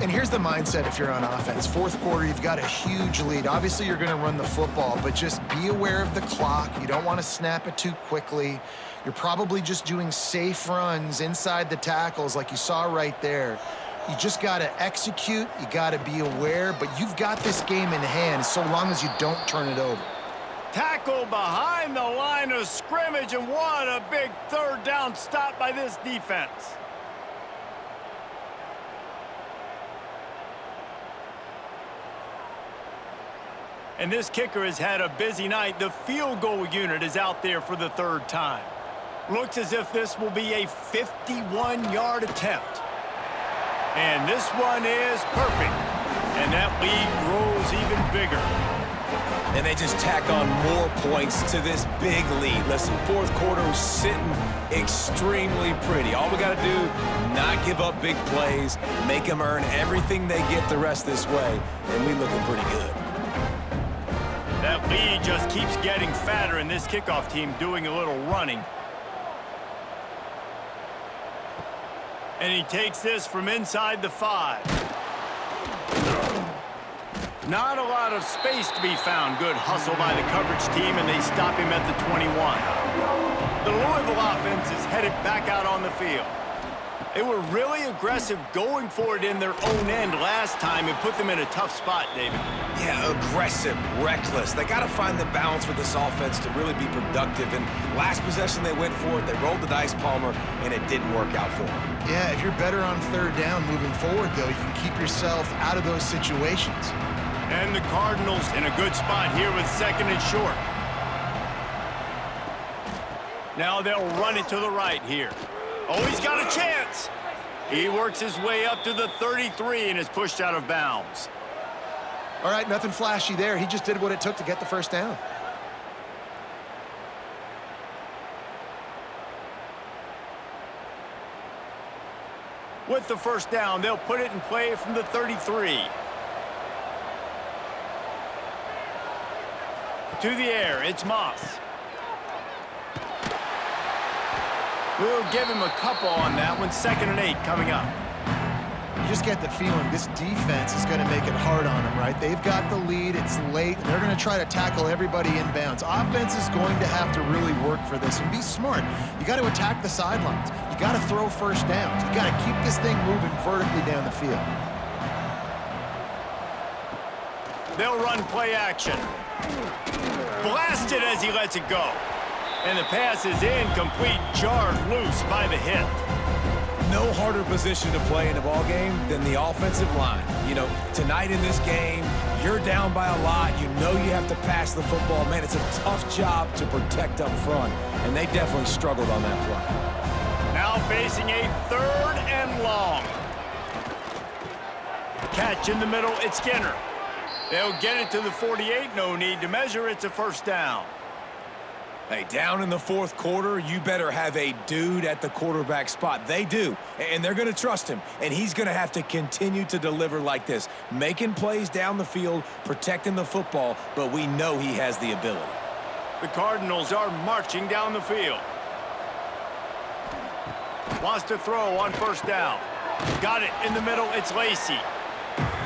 [SPEAKER 2] And here's the mindset if you're on offense. 4th quarter, you've got a huge lead. Obviously, you're going to run the football, but just be aware of the clock. You don't want to snap it too quickly. You're probably just doing safe runs inside the tackles like you saw right there. You just got to execute. You got to be aware, but you've got this game in hand so long as you don't turn it over.
[SPEAKER 1] Tackle behind the line of scrimmage, and what a big 3rd down stop by this defense. And this kicker has had a busy night. The field goal unit is out there for the 3rd time. Looks as if this will be a 51-yard attempt. And this one is perfect. And that lead grows even bigger.
[SPEAKER 3] And they just tack on more points to this big lead. Listen, 4th quarter was sitting extremely pretty. All we got to do, not give up big plays, make them earn everything they get the rest this way, and we looking pretty good.
[SPEAKER 1] That lead just keeps getting fatter, and this kickoff team doing a little running. And he takes this from inside the 5. Not a lot of space to be found. Good hustle by the coverage team, and they stop him at the 21. The Louisville offense is headed back out on the field. They were really aggressive going for it in their own end last time and put them in a tough spot, David.
[SPEAKER 3] Yeah, aggressive, reckless. They got to find the balance with this offense to really be productive. And last possession they went for it, they rolled the dice, Palmer, and it didn't work out for them.
[SPEAKER 2] Yeah, if you're better on third down moving forward, though, you can keep yourself out of those situations.
[SPEAKER 1] And the Cardinals in a good spot here with second and short. Now they'll run it to the right here. Oh, he's got a chance. He works his way up to the 33 and is pushed out of bounds.
[SPEAKER 2] All right, nothing flashy there. He just did what it took to get the first down.
[SPEAKER 1] With the first down, they'll put it in play from the 33. To the air, it's Moss. We'll give him a couple on that one. 2nd and 8 coming up.
[SPEAKER 2] You just get the feeling this defense is going to make it hard on them, right? They've got the lead. It's late. And they're going to try to tackle everybody inbounds. Offense is going to have to really work for this and be smart. You got to attack the sidelines. You got to throw first downs. You got to keep this thing moving vertically down the field.
[SPEAKER 1] They'll run play action. Blasted as he lets it go. And the pass is incomplete, jarred loose by the hit.
[SPEAKER 3] No harder position to play in a ball game than the offensive line. You know, tonight in this game, you're down by a lot. You know you have to pass the football. Man, it's a tough job to protect up front, and they definitely struggled on that play.
[SPEAKER 1] Now facing a 3rd and long. Catch in the middle, it's Skinner. They'll get it to the 48, no need to measure, it's a first down.
[SPEAKER 3] Hey, down in the 4th quarter, you better have a dude at the quarterback spot. They do, and they're going to trust him, and he's going to have to continue to deliver like this, making plays down the field, protecting the football, but we know he has the ability.
[SPEAKER 1] The Cardinals are marching down the field. Wants to throw on first down. Got it in the middle, it's Lacey.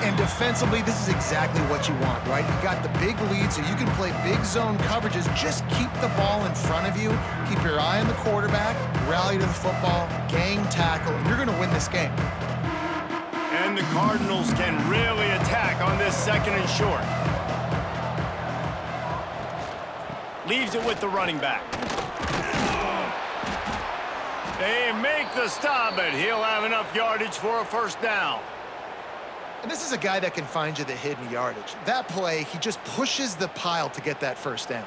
[SPEAKER 2] And defensively, this is exactly what you want, right? You got the big lead, so you can play big zone coverages. Just keep the ball in front of you. Keep your eye on the quarterback, rally to the football, gang tackle, and you're going to win this game.
[SPEAKER 1] And the Cardinals can really attack on this 2nd and short. Leaves it with the running back. They make the stop, but he'll have enough yardage for a first down.
[SPEAKER 2] And this is a guy that can find you the hidden yardage. That play, he just pushes the pile to get that first down.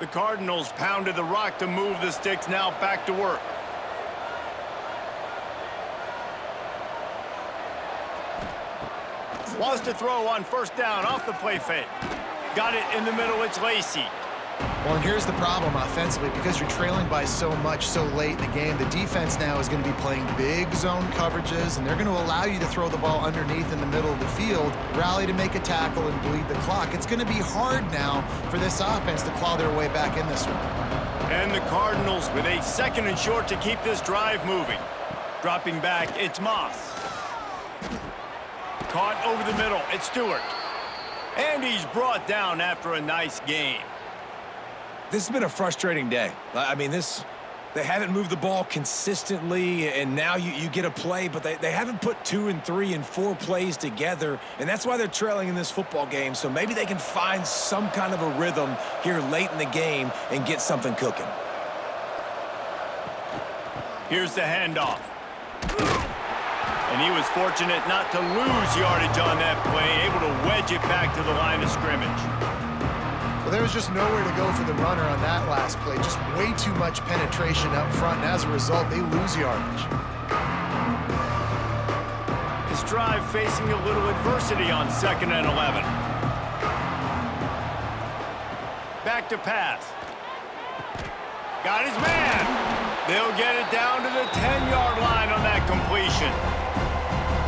[SPEAKER 1] The Cardinals pounded the rock to move the sticks, now back to work. Wants to throw on first down off the play fake. Got it in the middle, it's Lacey.
[SPEAKER 2] Well, and here's the problem offensively. Because you're trailing by so much so late in the game, the defense now is going to be playing big zone coverages, and they're going to allow you to throw the ball underneath in the middle of the field, rally to make a tackle, and bleed the clock. It's going to be hard now for this offense to claw their way back in this one.
[SPEAKER 1] And the Cardinals with a 2nd and short to keep this drive moving. Dropping back, it's Moss. Caught over the middle, it's Stewart. And he's brought down after a nice game.
[SPEAKER 3] This has been a frustrating day. I mean, they haven't moved the ball consistently, and now you get a play, but they haven't put 2 and 3 and 4 plays together, and that's why they're trailing in this football game. So maybe they can find some kind of a rhythm here late in the game and get something cooking.
[SPEAKER 1] Here's the handoff. And he was fortunate not to lose yardage on that play, able to wedge it back to the line of scrimmage.
[SPEAKER 2] Well, there was just nowhere to go for the runner on that last play. Just way too much penetration up front, and as a result, they lose yardage.
[SPEAKER 1] This drive facing a little adversity on 2nd and 11. Back to pass. Got his man. They'll get it down to the 10-yard line on that completion.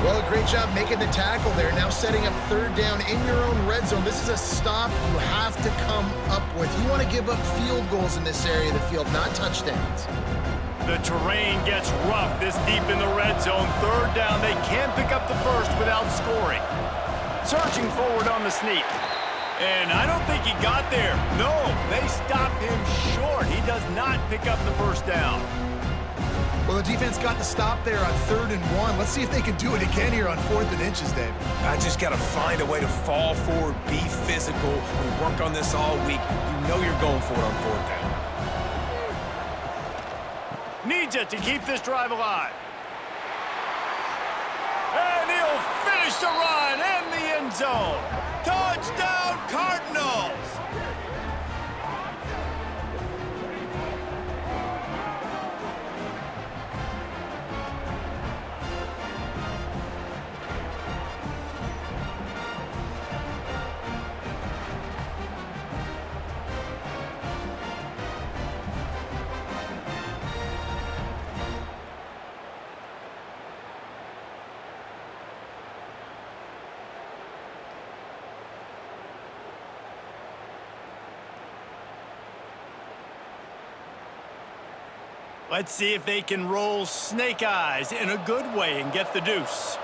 [SPEAKER 2] Well, a great job making the tackle there. Now setting up 3rd down in your own red zone. This is a stop you have to come up with. You want to give up field goals in this area of the field, not touchdowns.
[SPEAKER 1] The terrain gets rough this deep in the red zone. 3rd down, they can't pick up the first without scoring. Searching forward on the sneak. And I don't think he got there. No, they stopped him short. He does not pick up the first down.
[SPEAKER 2] Well, the defense got the stop there on 3rd and 1. Let's see if they can do it again here on 4th and inches, Dave.
[SPEAKER 3] I just got to find a way to fall forward, be physical. We work on this all week. You know you're going for it on 4th down.
[SPEAKER 1] Needs it to keep this drive alive. And he'll finish the run in the end zone. Touchdown, Cardinals! Let's see if they can roll snake eyes in a good way and get the deuce.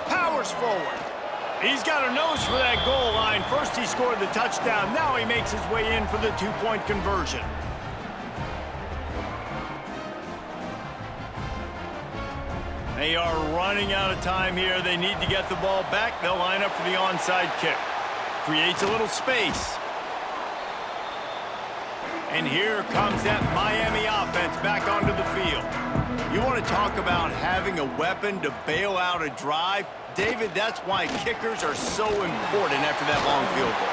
[SPEAKER 1] Powers forward. He's got a nose for that goal line. First he scored the touchdown. Now he makes his way in for the two-point conversion. They are running out of time here. They need to get the ball back. They'll line up for the onside kick. Creates a little space. And here comes that Miami offense back onto the field. You want to talk about having a weapon to bail out a drive? David, that's why kickers are so important after that long field goal.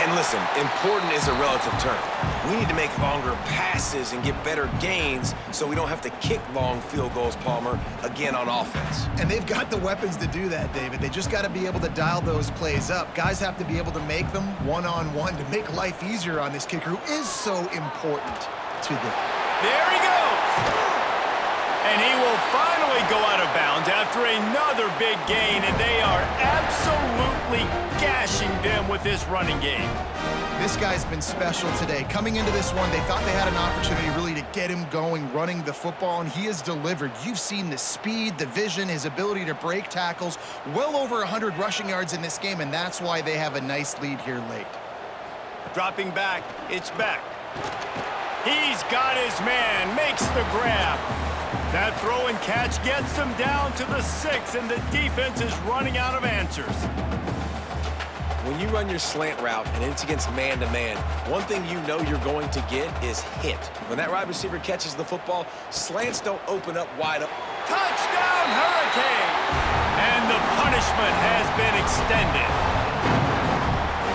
[SPEAKER 3] And listen, important is a relative term. We need to make longer passes and get better gains so we don't have to kick long field goals, Palmer, again on offense.
[SPEAKER 2] And they've got the weapons to do that, David. They just got to be able to dial those plays up. Guys have to be able to make them one-on-one to make life easier on this kicker who is so important to them.
[SPEAKER 1] There he goes! And he will finally go out of bounds after another big gain, and they are absolutely gashing them with this running game.
[SPEAKER 2] This guy's been special today. Coming into this one, they thought they had an opportunity really to get him going, running the football, and he has delivered. You've seen the speed, the vision, his ability to break tackles, well over 100 rushing yards in this game, and that's why they have a nice lead here late.
[SPEAKER 1] Dropping back, it's back. He's got his man, makes the grab. That throw and catch gets them down to the 6, and the defense is running out of answers.
[SPEAKER 3] When you run your slant route and it's against man-to-man, one thing you know you're going to get is hit. When that wide receiver catches the football, slants don't open up wide open.
[SPEAKER 1] Touchdown, Hurricanes! And the punishment has been extended.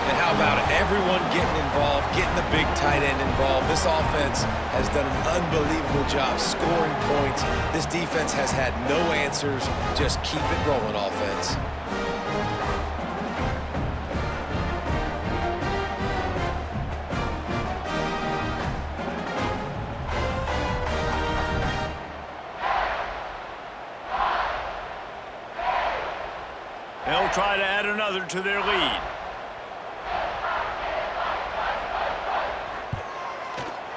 [SPEAKER 3] And how about it? Everyone getting involved, getting the big tight end involved. This offense has done an unbelievable job scoring points. This defense has had no answers. Just keep it rolling, offense.
[SPEAKER 1] They'll try to add another to their lead.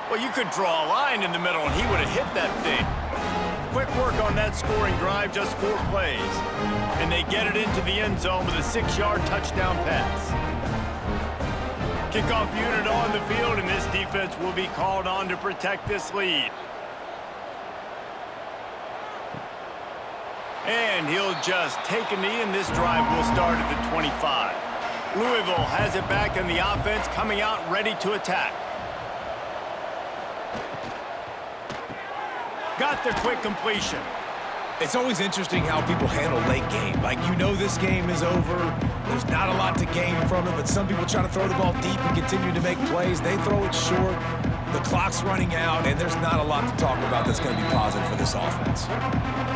[SPEAKER 1] Well, you could draw a line in the middle, and he would have hit that thing. Quick work on that scoring drive, just 4 plays. And they get it into the end zone with a 6-yard touchdown pass. Kickoff unit on the field, and this defense will be called on to protect this lead. And he'll just take a knee, and this drive will start at the 25. Louisville has it back, and the offense coming out ready to attack. Got the quick completion.
[SPEAKER 3] It's always interesting how people handle late game. Like, you know this game is over. There's not a lot to gain from it, but some people try to throw the ball deep and continue to make plays. They throw it short. The clock's running out, and there's not a lot to talk about that's going to be positive for this offense.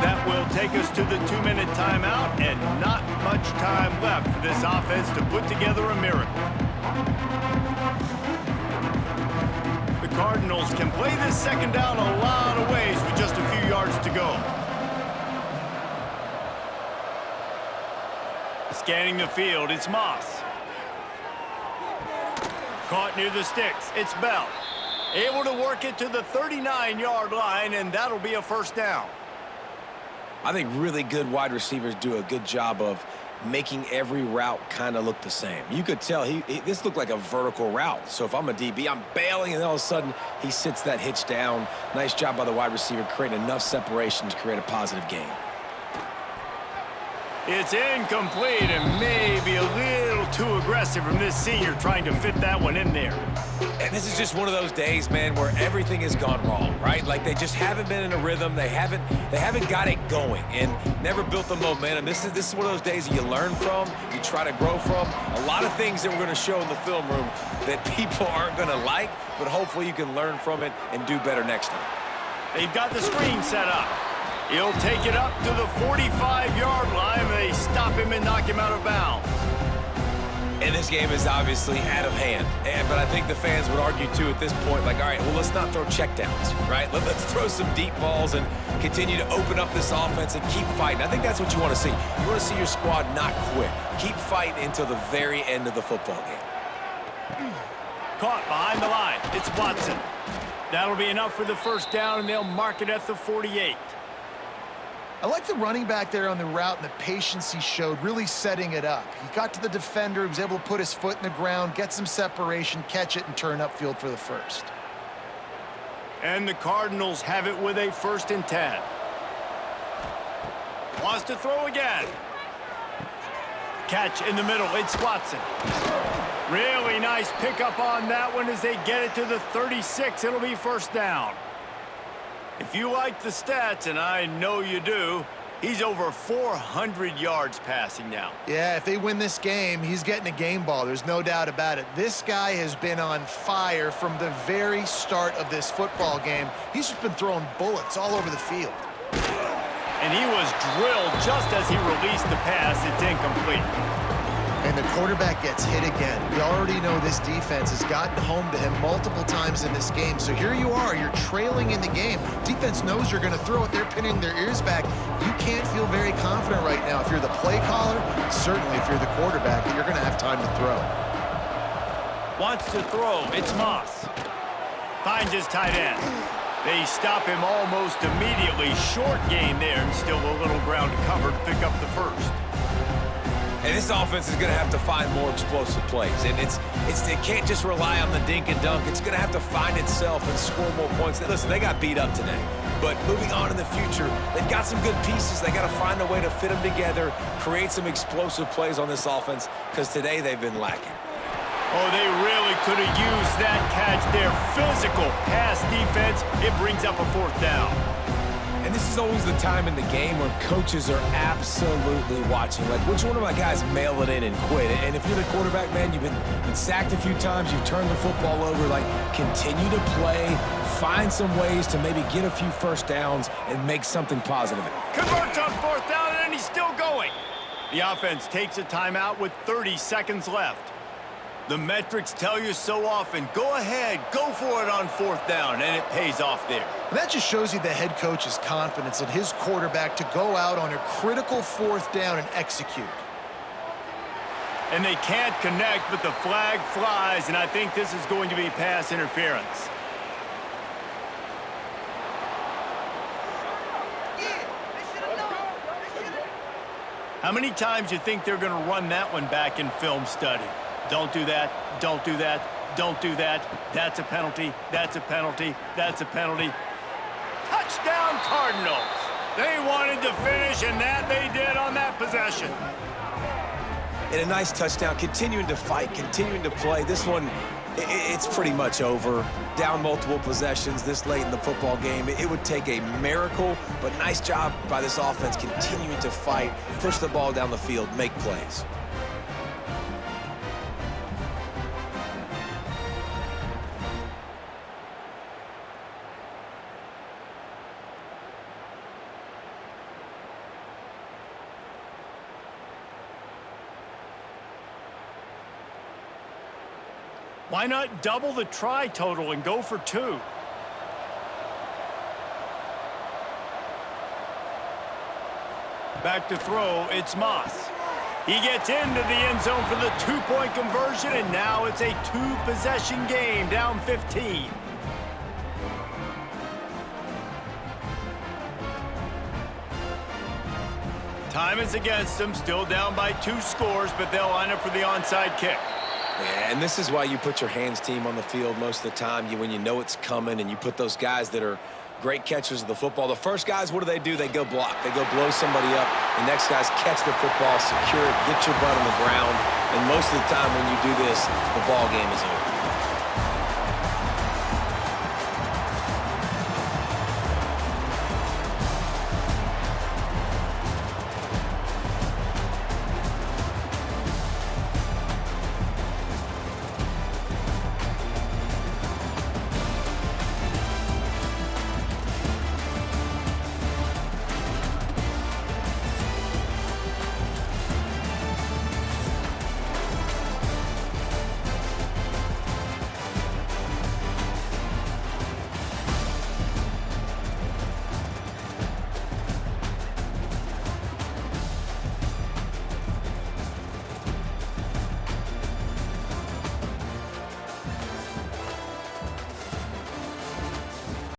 [SPEAKER 1] That will take us to the 2-minute timeout, and not much time left for this offense to put together a miracle. The Cardinals can play this second down a lot of ways with just a few yards to go. Scanning the field, it's Moss. Caught near the sticks, it's Bell. Able to work it to the 39-yard line, and that'll be a first down.
[SPEAKER 3] I think really good wide receivers do a good job of making every route kind of look the same. You could tell this looked like a vertical route. So if I'm a DB, I'm bailing, and all of a sudden he sits that hitch down. Nice job by the wide receiver creating enough separation to create a positive gain.
[SPEAKER 1] It's incomplete and maybe a little too aggressive from this senior trying to fit that one in there.
[SPEAKER 3] And this is just one of those days, man, where everything has gone wrong, right? Like they just haven't been in a rhythm. They haven't got it going and never built the momentum. This is one of those days that you learn from, you try to grow from. A lot of things that we're going to show in the film room that people aren't going to like, but hopefully you can learn from it and do better next time.
[SPEAKER 1] They've got the screen set up. He'll take it up to the 45-yard line. They stop him and knock him out of bounds.
[SPEAKER 3] And this game is obviously out of hand. But I think the fans would argue, too, at this point, like, all right, well, let's not throw checkdowns, right? Let's throw some deep balls and continue to open up this offense and keep fighting. I think that's what you want to see. You want to see your squad not quit. Keep fighting until the very end of the football game.
[SPEAKER 1] Caught behind the line. It's Watson. That'll be enough for the first down, and they'll mark it at the 48.
[SPEAKER 2] I like the running back there on the route and the patience he showed, really setting it up. He got to the defender, he was able to put his foot in the ground, get some separation, catch it, and turn upfield for the first.
[SPEAKER 1] And the Cardinals have it with a 1st and 10. Wants to throw again. Catch in the middle. It's Watson. Really nice pickup on that one as they get it to the 36. It'll be first down. If you like the stats, and I know you do, he's over 400 yards passing now.
[SPEAKER 2] Yeah, if they win this game, he's getting a game ball. There's no doubt about it. This guy has been on fire from the very start of this football game. He's just been throwing bullets all over the field.
[SPEAKER 1] And he was drilled just as he released the pass. It's incomplete.
[SPEAKER 2] And the quarterback gets hit again. We already know this defense has gotten home to him multiple times in this game. So here you are, you're trailing in the game. Defense knows you're going to throw it. They're pinning their ears back. You can't feel very confident right now if you're the play caller, certainly if you're the quarterback, that you're going to have time to throw.
[SPEAKER 1] Wants to throw. It's Moss. Finds his tight end. They stop him almost immediately. Short gain there and still a little ground to cover to pick up the first.
[SPEAKER 3] And this offense is going to have to find more explosive plays. And it can't just rely on the dink and dunk. It's going to have to find itself and score more points. Listen, they got beat up today. But moving on in the future, they've got some good pieces. They got to find a way to fit them together, create some explosive plays on this offense, because today they've been lacking.
[SPEAKER 1] Oh, they really could have used that catch there. Physical pass defense. It brings up a 4th down.
[SPEAKER 3] And this is always the time in the game when coaches are absolutely watching. Like, which one of my guys mail it in and quit? And if you're the quarterback, man, you've been sacked a few times, you've turned the football over. Like, continue to play, find some ways to maybe get a few first downs and make something positive.
[SPEAKER 1] Converts on 4th down, and he's still going. The offense takes a timeout with 30 seconds left. The metrics tell you so often, go ahead, go for it on 4th down, and it pays off there.
[SPEAKER 2] And that just shows you the head coach's confidence in his quarterback to go out on a critical 4th down and execute.
[SPEAKER 1] And they can't connect, but the flag flies, and I think this is going to be pass interference. How many times do you think they're going to run that one back in film study? Don't do that, don't do that, don't do that. That's a penalty, that's a penalty, that's a penalty. Touchdown Cardinals. They wanted to finish, and that they did on that possession.
[SPEAKER 3] And a nice touchdown, continuing to fight, continuing to play. This one, it's pretty much over. Down multiple possessions this late in the football game. It would take a miracle, but nice job by this offense continuing to fight, push the ball down the field, make plays.
[SPEAKER 1] Why not double the try total and go for 2? Back to throw, it's Moss. He gets into the end zone for the 2-point conversion, and now it's a 2-possession game, down 15. Time is against them, still down by 2 scores, but they'll line up for the onside kick.
[SPEAKER 3] Yeah, and this is why you put your hands team on the field most of the time, when you know it's coming, and you put those guys that are great catchers of the football. The first guys, what do? They go block. They go blow somebody up. The next guys catch the football, secure it, get your butt on the ground. And most of the time when you do this, the ball game is over.